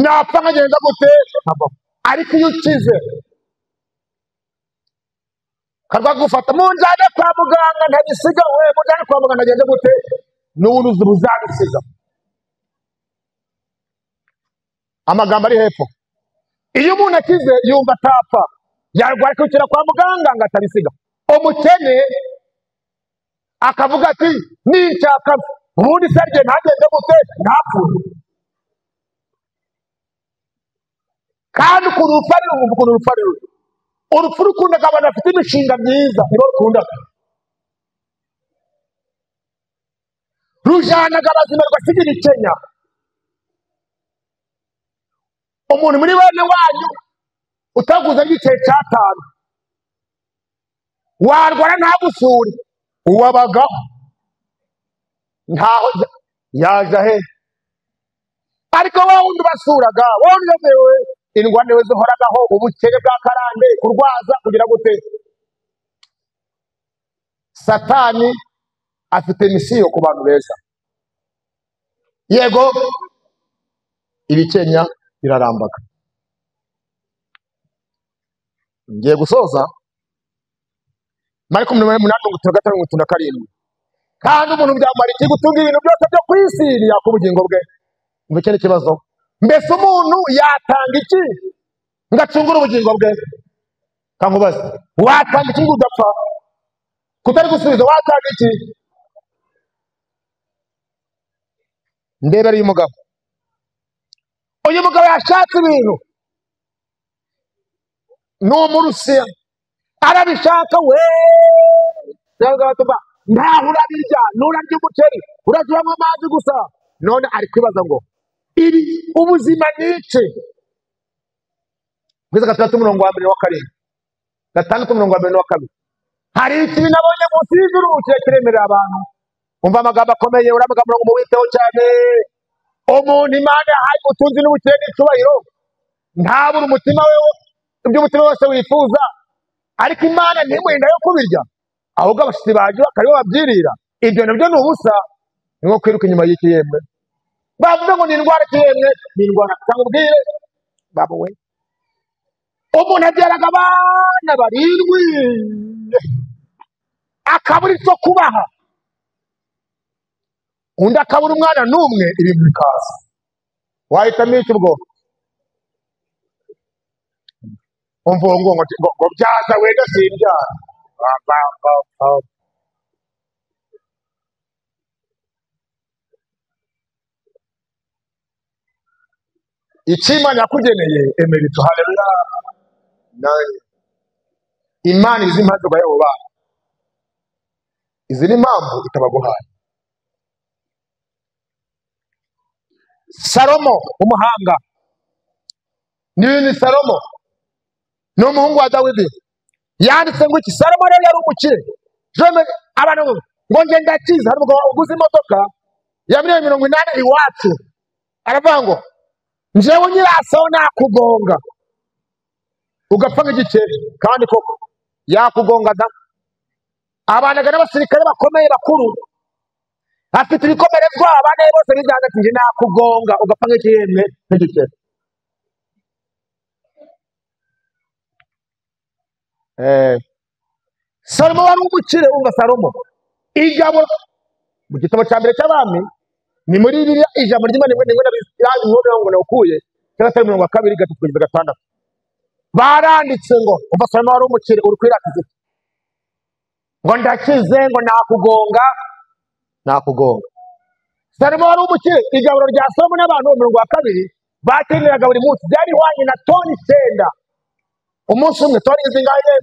napfa nkagenda gute nkava. Ariko iyo ukize karwa gufata munjane kwa muganga ntagisiga, we munjane kwa muganga ntagenda gute n'ubunuzi buzabisiga. Amagambo ari hepfo, iyo umuntu akize yumva atapfa, yarwara kwikira kwa muganga ngo atabisiga. Umukene akavuga ati ninshaka ubundi sarye ntagende gute ntapfuye. Kandi ukuntu urupfu ari rubi, ukuntu urupfu ari rubi, urupfu rukundaga abantu bafite imishinga myiza, nibo rukundaga. Rujanaga abazima rugasigira ikenya. Umuntu muri bene wanyu utaguze n'igice cy'atanu warwara ntagusure, uwabagaho ntaho yaje he. Ariko wowe undi basuraga, wowe unezerewe, indwara we zihoragaho, ubukene bwa karande, kurwaza kugira gute. Satani afite misiyo ku bantu beza. Yego ibikenya birarambaga. Ngiye gusoza Mariko 8:5-7. Kandi umuntu byamara iki gutunga ibintu byose byo kwisi yakubugingo bwe? Mbikene kibazo, mbese umuntu yatanga iki ngacungura ubugingo bwe? Kankubaza, watanga iki ngo udapfa? Kutari gusubiza watanga iki? Ndebera uyu mugabo, uyu mugabo yashatse ibintu n'umurusiya arabishaka we ntaho urabirya, nurarya umuceri urajuramo amazi gusa. None ari kwibaza ngo ibi ubuzima nice. Kugeza 6:27 6:22 hari ikibi nabonye munsi y'ijuru kiremerera abantu. Umva amagambo akomeye, uramagambo ngo muwiteho cyane. Umuntu Imana yahaye ubutunzi n'ubukire n'icyubahiro ntabura umutima we ibyo umutima wose wifuza, ariko Imana ntimuhinda yo kubirya, ahubwo abashitsi baje bakaribo babyirira. Ibyo nabyo ni ubusa, ni nko kwiruka inyuma y'ikiyemwe. Bavuze ngo ni indwara kiyemwe, ni indwara cyangwa ubwire babo we. Umuntu abyaraga abana 7 akabura icyo kubaha, undi akabura umwana n'umwe, ibintu bikaza. Wahitamo iki ubwo? Umva ngo byaza wenda simbyara. Icyo Imana yakugeneye emerito, haleluya. Imana izi impamvu y'abo bana, izi ni impamvu itabaguhaye. Salomo umuhanga, ni Salomo ni umuhungu wa Dawidi, yanditse ngo iki? Salomo rero yari umukire. Abantu ngo nge ndakiza, hari umugabo uguze imodoka ya $80,000 iwacu, aravuga ngo njyewe nyirasaho nakugonga ugapfa nk'igikeri. Kandi koko yakugonga da. Abanaga n'abasirikare bakomeye bakuru, afite ibikomerezwa, abana bose bizaga ati nje nakugonga ugapfa nk'ikiyemwe nk'igikeri. Salomo wari umukire. Umva Salomo, ijambo mu gitabo cya mbere cy'abami ni muri Bibiliya, ijambo ry'Imana rimwe ngo nakuye 2:3-6 baranditse ngo umva Salomo wari umukire, uri kwiratiza ngo ndakize ngo nakugonga. Salomo wari umukire. Igaburo rya Salomo n'abantu 20 bakeneraga buri munsi byari ihwanye na toni 9. Umunsi umwe toni zingahe?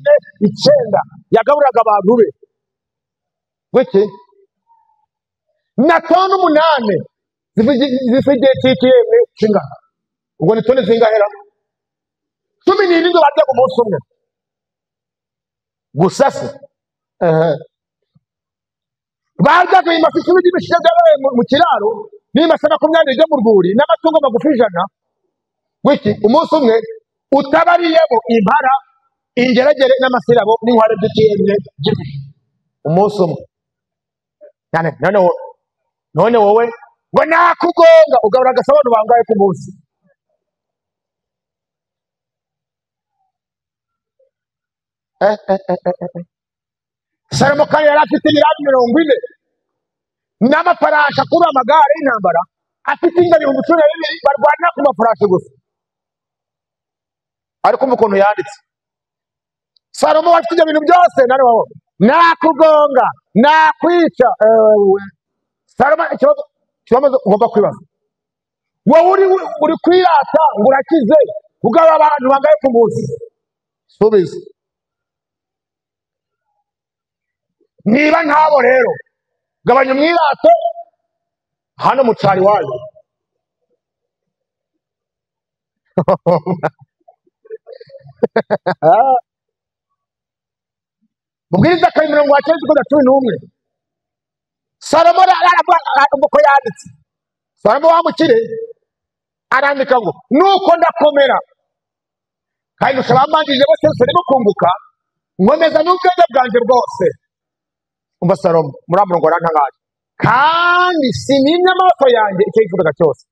9 yagaburiraga abantu be. Gwiki na toni 8 zifite ikiyemwe kingana. Ubwo ni toni zingahera 17 barya ku munsi umwe gusa se. bajya kwimasa icumi ry'ibishike byabaye mu kiraro n'imasa 20 ryo mu rwuri n'amatungo magufi 100 wiki umunsi umwe utabariyemo impara ingeragere n'amasirabo n'inkware by'ikiyemye by'ibishike umunsi umwe none wowe ngo nakugonga ugabura agasobanuro bangaye ku munsi Salomo kandi yari afite ibirari 40 n'amafarasha kuri amagare y'intambara afite ingabo 12 barwana ku mafarasha gusa ariko umukono yanditse Salomo afite ibyo bintu byose nari waho nakugonga nakwica Salomo ikibazo ugomba kwibaza wowe uri kwirata ngo urakize ugaba abantu bangaye ku munsi subiza niba ntabo rero gabanya umwirato hano mu cari wayo mubwiriza kari 19:11 Salomo aravuga yanditse Salomo wamukire arandika ngo nuko ndakomera kandi ushabamanjije bose serimo kunguka nkomeza n'ubwenge bwanje bwose umva Salomo muramurongo rantangaje kandi sinimye amaso yanjye icyo yifuzaga cyose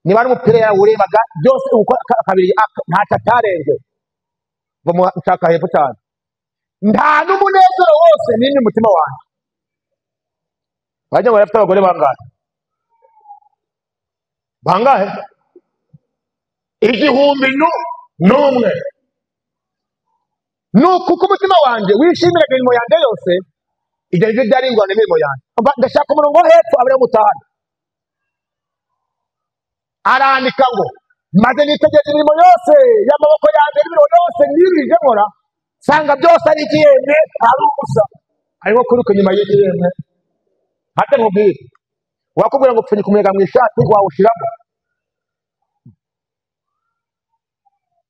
niba ari umupira yawurebaga byose uko kabiri ntacyo atarenge ngo mushaka hepfo cyane nta n'umunezero wose nimye umutima wanjye bajya ngo bafite abagore bangahe 1,000 nuko umutima wanjye wishimira imirimo yanjye yose ibyo nibyo byari ingorane imirimo yanjye ndashaka umurongo wo hepfo abure mutahana arandika ngo maze nitegereza imirimo yose y'amaboko yanjye n'imirimo yose nirije nkora sanga byose ari igihembe ari ubusa ariko kwiruka nyuma y'igihembe hata nkubwire wakubwira ngo pfunyika umuyaga mu ishati wawushiramo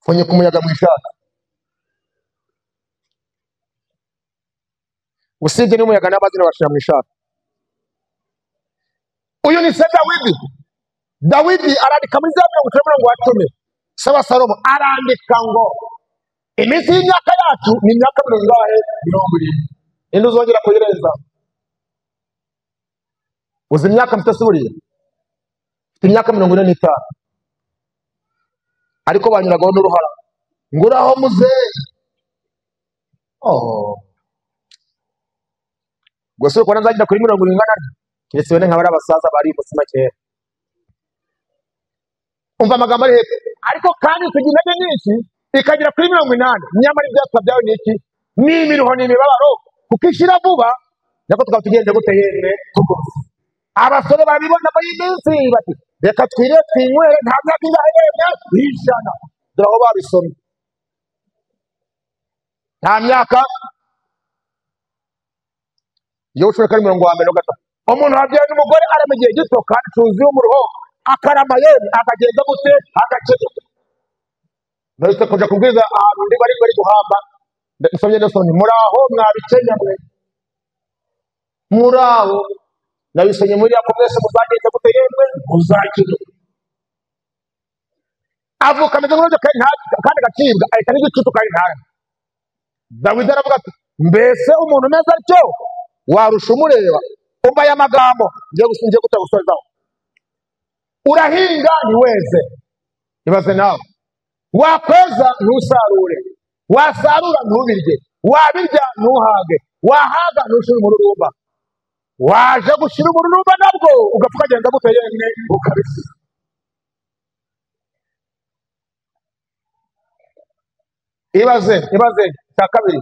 pfunyika umuyaga mu ishati usibye n'umuyaga n'abazina bashira mu ishati uyu ni se Dawidi arandika muri za 10 saba Salomo arandika ngo iminsi y'imyaka yacu ni imyaka 70 indi uzongera kuyirenza uzi imyaka mtasuburiye imyaka 45 ariko banyuragaho n'uruhara nguraho muzehe gusa uko nzagenda kuri 70 kiretse bene nk'abari abasaza bari musima kera umva amagambo ari hepfo ariko kandi tugira intege nyinshi ikagira kuri 80 nyamara ibyatwa byawe ni iki ni imiruho n'imibabaro kuko ishira vuba nako tukaba tugende gute yemwe tugose abasore babibona muri minsi bati reka twire twinywere nta myaka ingahebye bishana dore aho babisomye nta myaka yo ushobora kari 43 umuntu wabyaye n'umugore aramugiye gito kandi tuzi umuruho akarama yemwe akagenda gute agacece nahise kuja kubwiza ahantu ndi bari guhamba nsomye ndasoni muraho mwabikenya mwe muraho nabisonye muri ako mwese muzagenda gute yemwe muzakira avuka meze nk'uburyo kandi agacibwa ahita n'igicucu kandi ntara Dawidi aravuga ati mbese umuntu umeze atyo warusha umureba umva aya magambo ngiye gusorezaho urahinga ntiweze ibaze nawe wakweza ntusarure wasarura ntubirye wabirya ntuhage wahaga ntushire umururumba waje gushira umururumba nabwo ugapfa ukagenda gute yemwe ukabisiga ibaze cya kabiri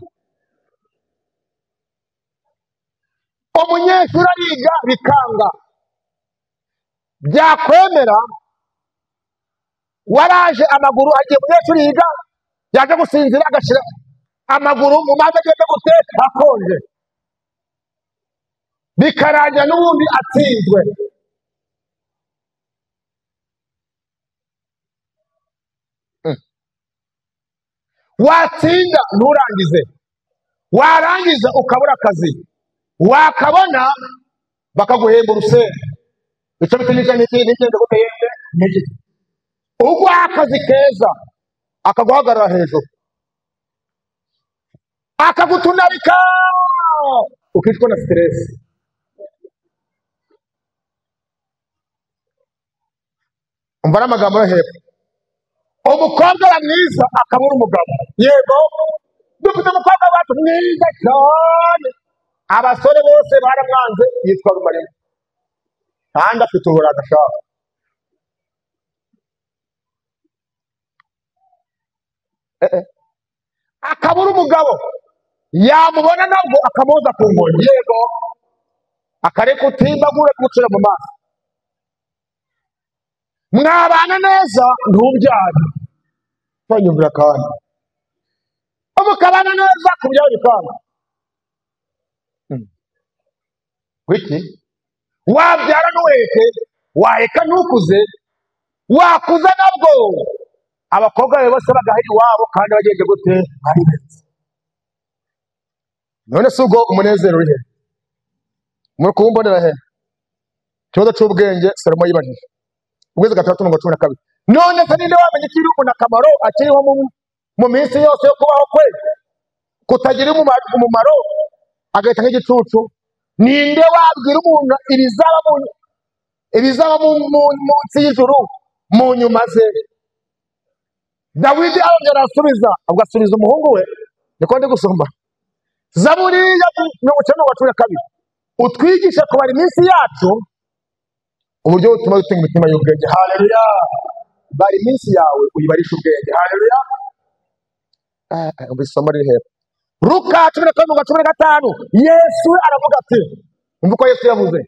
umunyeshuri ariga bikanga byakwemera waraje amaguru agiye umunyeshuri yiga yaje gusinzira agashira amaguru mu mazi agenda gute akonje bikarangira n'ubundi atsinzwe watsinda nturangize warangiza ukabura akazi, wakabona bakaguhemba urusenda. Icyo bita n'igenda guteyembe n'igiti. Uguha akazi keza akaguhagarara hejuru, akagutunarika ukicwa na stress. Umva n'amagambo yo hepfo. Umukobwa wa mwiza akabura umugabo. Yego, dufite umukobwa wacu mwiza cyane, abasore bose baramwanze, yitwa Rumarima kandi afite uburanga ashaka. Akabura umugabo, yamubona nabwo akamuza ku nkoni. Yego, akareka utimbagure kumucira mu maso. Mwabana neza ntubyare, twanyumvira kandi mukabana neza kubyara bikanga. Wiki wabyara n'uweke, waheka ntukuze, wakuza nabwo abakobwa bawe bose bagahera iwabo kandi bagende gute ari beza. None si ubwo umunezero uri he? Muri kuwumbonera he? Ikibazo cy'ubwenge Salomo yibajije. Ubwezi 6:12. None se ninde wamenye ikiri umuntu akamaro akiriho mu minsi yose yo kubaho kwe, kutagira umumaro agahita nk'igicucu? Ninde wabwira umuntu ibizaba munsi y'ijuru mu nyuma ze? Dawidi arongera asubiza, agasubiza umuhungu we, niko ndi gusoma Zaburi ya 9:12, utwigisha kubara iminsi yacu uburyo butuma dutenga imitima y'ubwenge. Haleluya! Bari iminsi yawe uyibarisha ubwenge. Haleluya! Isomo riri hepfo, Luka 11:15. Yesu aravuga ati, umva uko Yesu yavuze,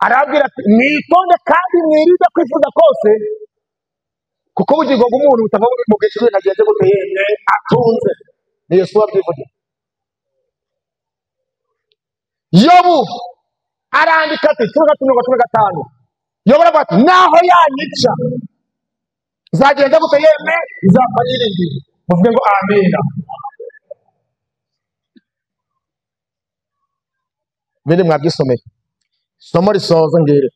arabwira ati, mwitonde kandi mwirinde kwifuza kose, kuko ubugingo bw'umuntu butava mu bwishyu nagenze gute yemwe atunze. Ni Yesu wabyivugiye. Yobu arandika ati 11:15, Yobu aravuga ati, naho yanyica nzagenza gute yemwe nzapfa yiringiye. Muvuge ngo amina. Bindi mwabyisomeye. Somo risoza ngire.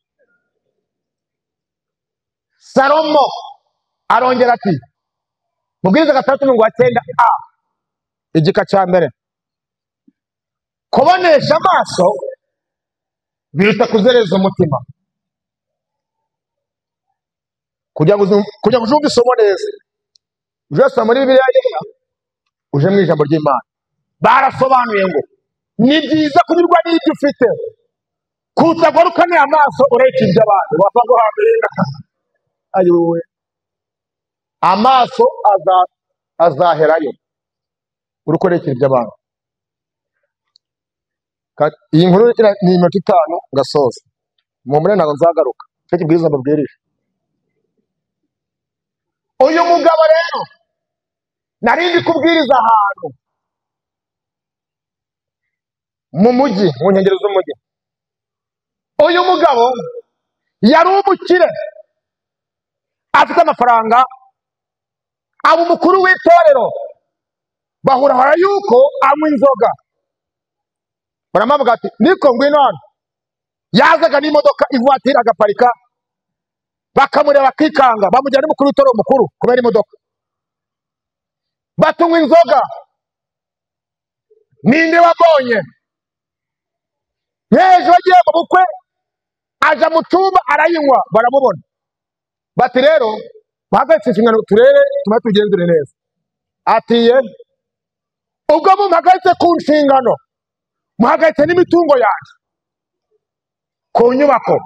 Salomo arongera ati, Mubwiriza 6:9a, igika cya mbere, kubonesha amaso biruta kuzereza umutima. Kugira ngo uzumve isomo neza, uje muri Bibiliya yera, uje mu ijambo ry'Imana, barasobanuye ngo ni byiza kunyurwa n'ibyo ufite, kutagorukaniye amaso ureka iby'abandi. Wapfa ngo amina. Ayowe, amaso azaherayo urukoreka iby'abandi. Iyi nkuru ni iminota 5 ngasoza, mu mure ntabwo nzagaruka, cyo kibwiriza mbabwirije. Uyu mugabo rero narindi kubwiriza ahantu mu mujyi, mu nkengero z'umujyi. Uyu mugabo yari umukire, afite amafaranga, aba umukuru w'itorero, bahura yuko anywa inzoga. Baramuvuga ati, niko ngwino hano. Yazaga n'imodoka ivuatira agaparika, bakamureba bakikanga, bamujyana n'umukuru w'itorero mukuru kubera imodoka. Batunywa inzoga. Ninde wabonye? Yejo agiye mu bukwe, aja mu cyumba arayinywa, baramubona. Bati rero bahagaritse inshingano turere tuma tugenzure neza. Atiye, ubwo muhagaritse ku nshingano, muhagaritse n'imitungo yacu ku nyubako,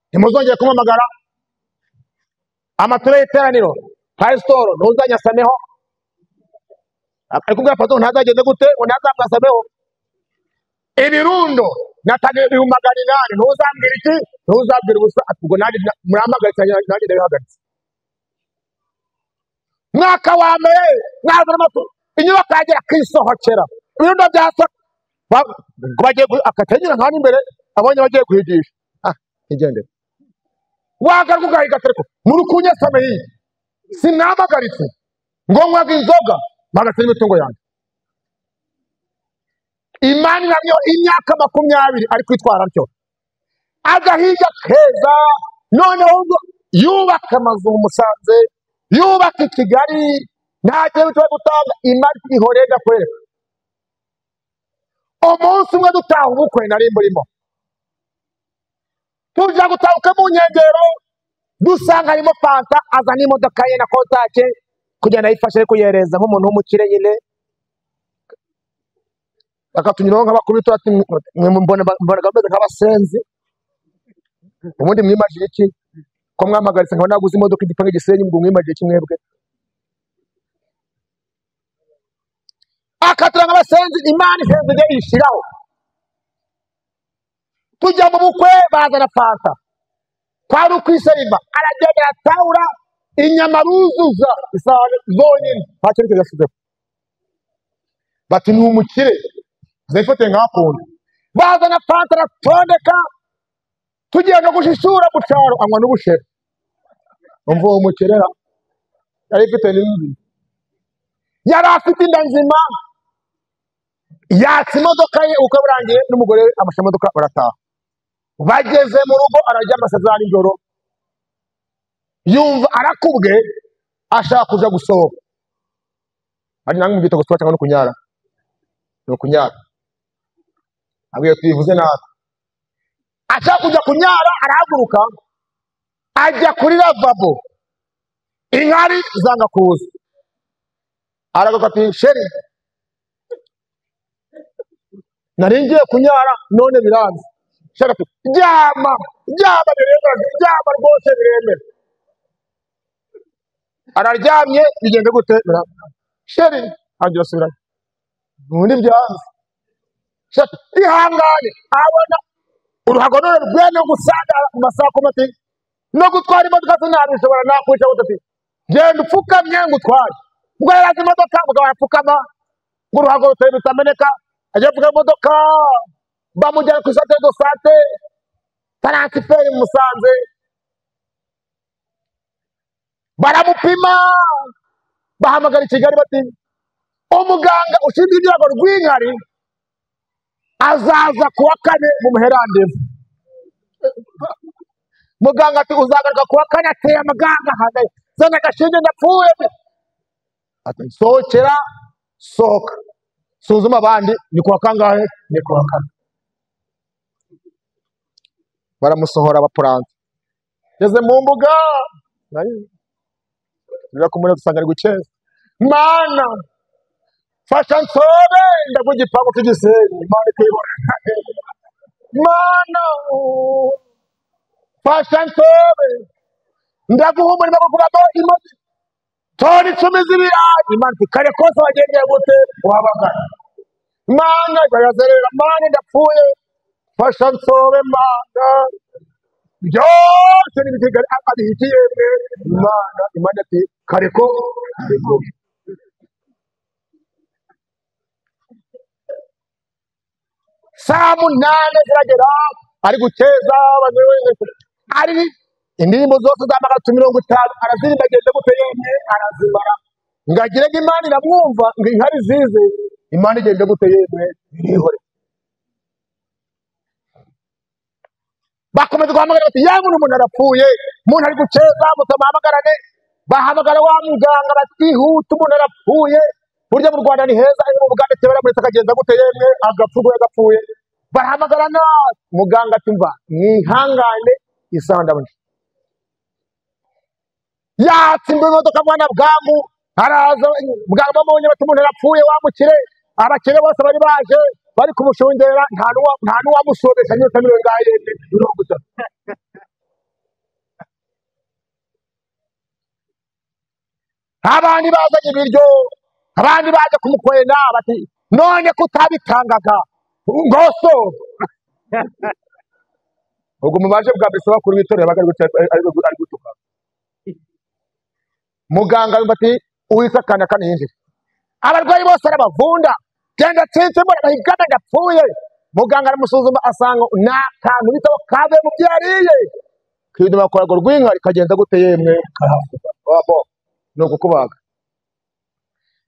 ntimuzongeye kumamagara. Amature y'iteraniro pasitoro ntuzanyasameho, ariko ubwa pasitoro ntazagende gute ngo ntazamwasameho. Ibirundo natage 800, ntuzambwira iki, ntuzabwira ubusa. Ubwo nanjye muramagaritse, nanjye ndabihagaritse. Mwaka wa mbere mwazana amakuru, inyubako yagera kwisohokera, ibirundo byasa bagiye akatenyera nk'aho imbere abonye bagiye guhigisha. Igendere wagaruka ugahiga tereko muri kunyasame iyi sinamagaritse ngo nkwaga inzoga mpagaze n'imitungo yanjye. Imana namyo imyaka 20 ari kwitwara byo agahiga keza noneho yubaka amazu mu Musanze yubaka i Kigali ntagiye bitwa gutanga imari ihorega kwereka umunsi umwe dutaha ubukwe nari mburimo tuja gutahuka mu Nyengero dusanga harimo fanta azana imodoka ye na kontake kugenda yifashe kuyereza nk'umuntu w'umukire nyine akatunyuraho nk'abakubito ati mbona gameze nk'abasenzi ubundi mwimajije iki ko mwamagaritse nkaba naguze imodoka igipange Gisenyi ngo mwimajije iki mwebwe akatura nk'abasenzi Imana isenze ije ishiraho tujya mu bukwe bazana fanta kwari ukwiseriva aragenda atawura inyama ruzuza isahane zonyine ntacyo ariko yasizeho bati ni umukire zayifate nk'akunda bazana fanta aratondeka tugiye no gushishura mu cyaro anywa n'ubushere umva uwo mukerera yari ifite n'imbi yari afite inda nzima yatse imodoka ye uko burangiye n'umugore amasha imodoka barataha bageze mu rugo arajya amasezerano ijoro yumva arakubwe ashaka kuja gusohoka ari nange mu gito guswa cyangwa no kunyara no kunyara abiye twivuze nabi ashaka kuja kunyara arahaguruka ajya kuri lavabo inkari zanga kuza aravuga ati sheri naringiye kunyara none biranze sheri ati ryama rwose biremera araryamye bigende gute sheri angira subira nundi byanze sheri ihangane abona uruhago none rwene gusanga amasaha komati no gutwara imodoka sinabishobora nakwisha gutati genda upfukamye ngutware ubwo yarazi imodoka mugabo yapfukama ngo uruhago rutari rutameneka ajya vuga imodoka bamujyana ku isate do sante taransiferi mu Musanze baramupima bahamagara i Kigali bati umuganga ushinzwe ibyago rw'inkari azaza kuwa 4 mu muherandevu muganga ati uzagaruka kuwa 4 ateye amaganga hagaye zana agashinge ndapfuye ati sohokera sohoka suzuma abandi ni kuwa kangahe ni kuwa 4 baramusohora abapuranti yeze mu mbuga kumura dusanga ari guceza Mana fasha nsobe ndavuga ipangu cy'Gisenyi Imana ikibona Mana fasha nsobe ndaguhumura bakugabo imozi tori 10 z'ibirayi Imana kare kose wagendeye gute wabagana Mana bayazerera Mana ndapfuye fasha nsobe Mana byose nibigari abihitiye Imana ati kareko saa 8 ziragera ari guceza ari indirimbo zose z'amagana 50 arazirimba ageze gute yemye arazimara ngagire Imana iramwumva ngo inkari zize Imana igende gute yemye irihore bakomeza guhamagara bati yawe umuntu arapfuye umuntu ari guceza mutamahamagara bahamagara wa muganga bati hutu umuntu arapfuye burya mu Rwanda ni heza ari mu Bugande tebera muri akagenza gute yemwe agapfuye bahamagara na muganga tumva mwihangane isandabone yatsimbe imodoka mwana bwamu haraza bwabo babonye bati umuntu arapfuye wamukire abakire bose bari baje bari kumushungera nta nuwamusobesha nyota miliyoni ngaye 30 abandi bazanye ibiryo abandi baje kumukwena bati none kutabitangaga ngoso ubwo mubaje bwa mbere bakuru bitorera ari gutuka muganga bati uwisakana kaninjira abarwayi bose arabavunda genda tsinze mbona bahigana ndapfuye muganga aramusuzuma asanga nta kantu bitabo kabe mu byariye kwiduma korago rw'inkari kagenda gute yemwe babo no kukubaga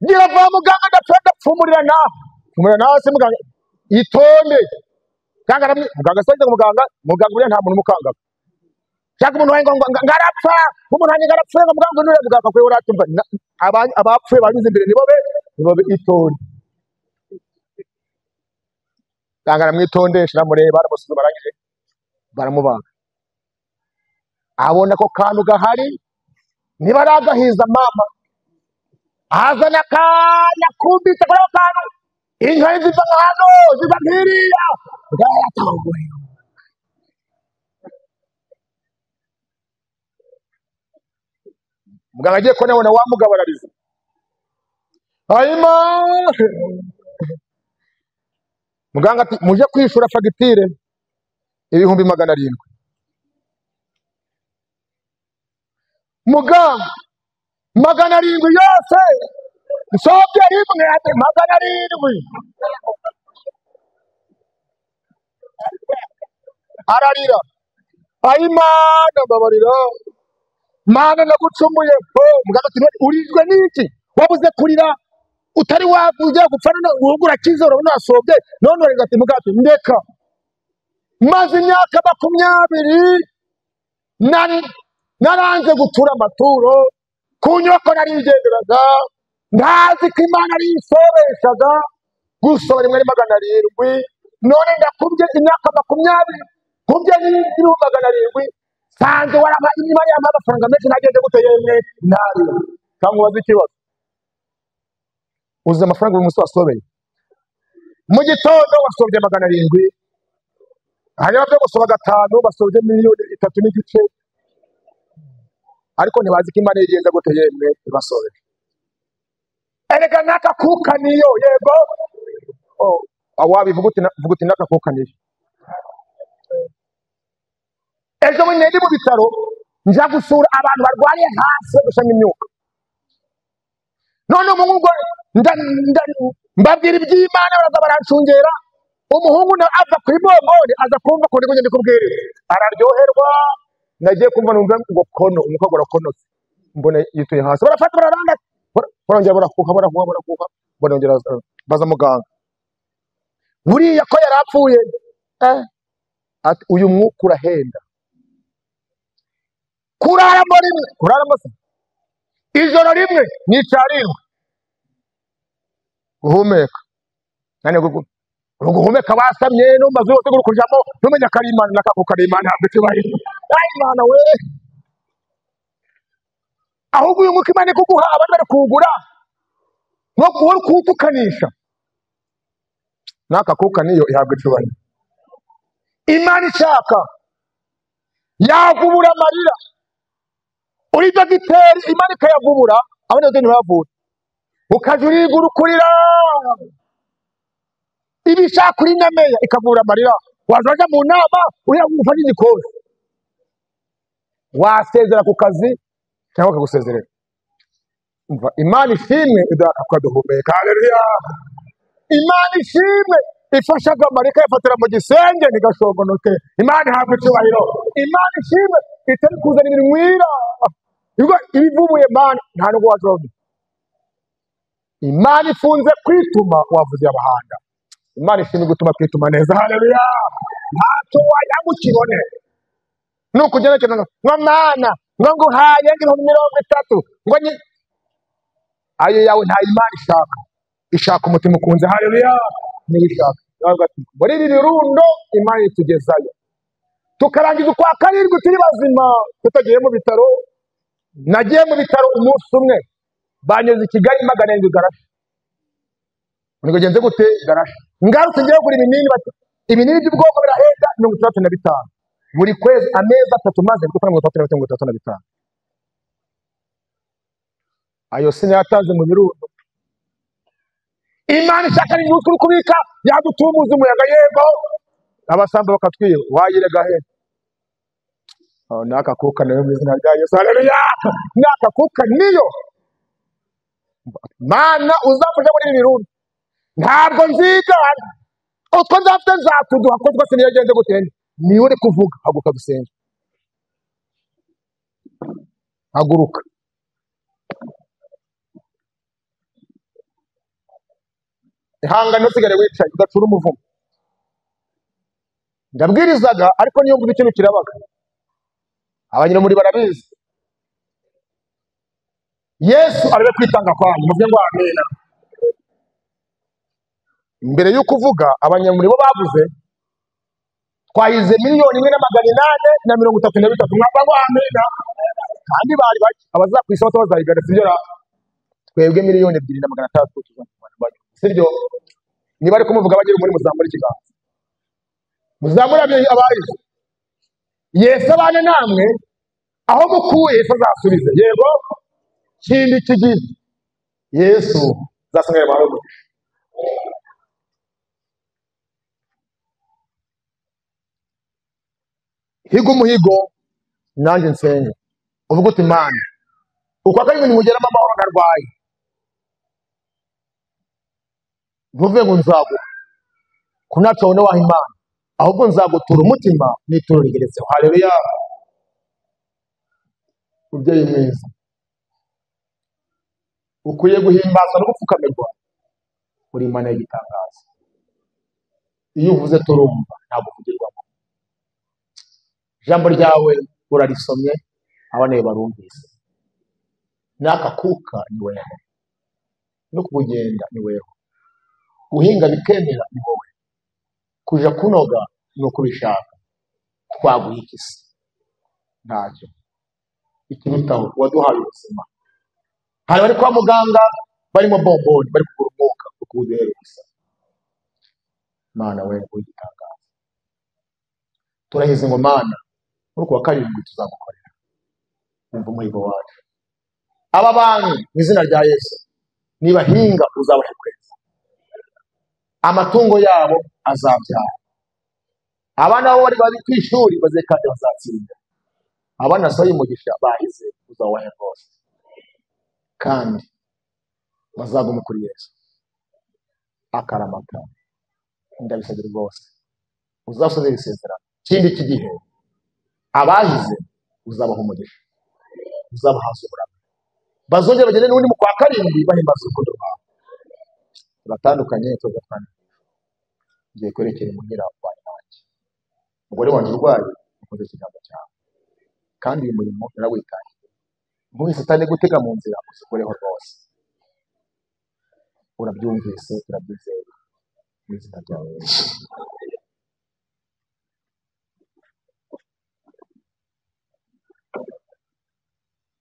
gira va muganga ndapfumurira nawe se muganga itonde cyangwa muganga soje muganga buriya nta muntu mukanga cyangwa umuntu waye ngo ngarapfa umuntu wanjye ngarapfuye ngo muganga nure muganga kwe uratumva abapfuye banyuze imbere nibo be itonde cyangwa namwitondesha mureba baramusuza barangije baramubaga abona ko kantu gahari niba aragahiza mama azana akanya kumbitse kuri ako kantu inka ziva hano ziva nkiriya bwaratanguye muganga agiye ko nabona wamugabarariza hanyuma muganga ati muje kwishura fagitire ibihumbi 700 muganga 700 yose nsobye rimwe ati 700 ararira ayimana babarira mana nagucumuye muganga ati urizwe n'iki wabuze kurira utari wavuze gupfa none urugura kizoro unasobye none rega ati muganga ati ndeka maze imyaka 20 naranze gutura amaturo kunyoko narigenderaga ndazi ko Imana ari isobeshaga gusora rimwe 700 none ndakubye imyaka 20 kubye n'ibindi 700 sanze warabaye Imana yampa amafaranga menshi nagende gute yemwe nari cyangwa wazi ikibazo uzi amafaranga uyu musi wasobeye mu gitondo wasobye 700 hanyuma byo gusoba 5 basobye 3 n'igice ariko ntibazi ko Imana yigenza gute yemwe basobeye erega nakakuka niyo yego awabi vuguti nakakuka niyo ejo bundi ndi mu bitaro nja gusura abantu barwariye hasi gushanya imyuka none umuhungu mbabwira iby'Imana baraza barancungera umuhungu na ava kuri bomboni aza kumva ko ndi kubwiriza araryoherwa nagiye kumva numva ngo kono umukobwa arakonotse mbone yituye hasi barafata bararanda barongera barakuka barongera baza muganga buriya ko yarapfuye ati uyu mwuka urahenda kuraramo ijoro rimwe nicarindwe guhumeka nane guhumeka basamye no mazu yose gurukujamo numenya karimana nakakuka Imana ntabwo kibaye Imana we ahubwo uyu mwuka Imana kuguha abantu bari kugura no kuwuri kutukanisha nakakuka niyo ihabwa kibaye Imana ishaka yavubura amarira uri dogiteri Imana ikayavubura abone deni bavura ukajurigura ukurira ibishaka kuri nameya ikavura amarira wazaja mu nama uyagufa n'igikoze wasezera ku kazi cyangwa kagusezerera umva Imana ishimwe idakaduhumeka haleluya Imana ishimwe ifashaga marika yafatira mu gisenge ntigashogonoke Imana ihabwa icyubahiro Imana ishimwe itari kuzana imirwira ibivubuye Imana nta nubwo wazoga Imana ifunze kwituma wavuze abahanga Imana ishimwe gutuma kwituma neza haleluya ntacyo wayagukibone nuko ugerekana ngo Mana ngo uhaye ngo 30 ngo ayo yawe nta Imana ishaka umutima ukunze haleluya nibishaka muri ibi birundo Imana itugezayo tukarangiza kwa karindwi turi bazima tutagiye mu bitaro nagiye mu bitaro umunsi umwe banyuze i Kigali 700 garasha niko genze gute garasha ngarutse ngiye kugura ibinini by'ubwoko birahenda 35 buri kwezi amezi 3 maze gukora 35 ayo sinayatanze mu birundo Imana ishaka ni n'ukuri kubika yadutumuza umuyaga yego abasamba bakatwiye wayirega he nakakuka nayo mu izina rya Yesu haleluya nakakuka niyo Mana uzafasha muri birundo ntabwo nziga utwo nzafite nzatuduha ko twese niyagenze gutende niwe uri kuvuga haguka dusenga haguruka ihangane usigare wicaye udacura umuvumo ndabwirizaga ariko niyo mvuga ikintu kirabaga. Abanyamuri barabizi. Yesu arebe kwitanga kwanyu, muvuge ngo amena. Mbere yo kuvuga abanyamuri bo bavuze twahize 1,833,000 mwava ngo amena. Kandi bari baki abazakwisaba bazayigana sibyo ra twebwe 2,200,000 tuzamubana sibyo. Niba ari kumuvuga bagiye muri muzamura ikiganza, muzamura abayize. Yesu abane namwe aho mukuye Yesu azasubize. Yego kindi kigiye Yesu zasanga yabaro mugisha. Higo muhigo nanjye nsenge uvuga uti Mana uko akarimo nimugeramo amahoro ndarwaye, ntuvuge ngo nzaguha kunaca wone waha Imana, ahubwo nzagutura umutima n'ituro rigeretseho. Haleluya. Mubyeyi mwiza ukwiye guhimbaza no gupfukamirwa uri Imana y'igitangaza. Iyo uvuze turumva ntabwo uvugirwamo. Ijambo ryawe urarisomye abane barumvise. Nakakuka ni wewe, no kugenda ni wewe, guhinga bikemera ni wowe, kuja kunoga no kubishaka. Twaguha ikisi ntacyo ikirutaho waduhaye ubuzima. Hari bari kwa muganga barimo bomboni bari kuguruka ukuduhere gusa. Mana wewe ugitangaza. Turahize ngo Mana uruko wa karindwi tuzagukorera. Umva umuhigo wacu. Aba bantu mu izina rya Yesu niba hinga uzabahe kweza, amatungo yabo azabyara, abana bo bari kwishuri bazekande bazatsinda, abana soye umugisha bahize uzawahe rwose, kandi bazagume kuri Yesu akaramata. Ndabisabira rwose uzasozera isezerano. Kindi kigihe abahize uzabaha umugisha, uzabahaza uburame, bazongera bagende n'undi mu kwa karindwi bahimbaza urukundo rwawe. Turatandukanye tugatana. Ngiye kwerekera muhira kwa Imana. Umugore wanjye urwaye ukoze ikiganza cyawe, kandi uyu murimo narawitaye. Ntuhise utane gutega mu nzira usukureho rwose. Urabyumvise turabyizeye mu izina rya Yesu.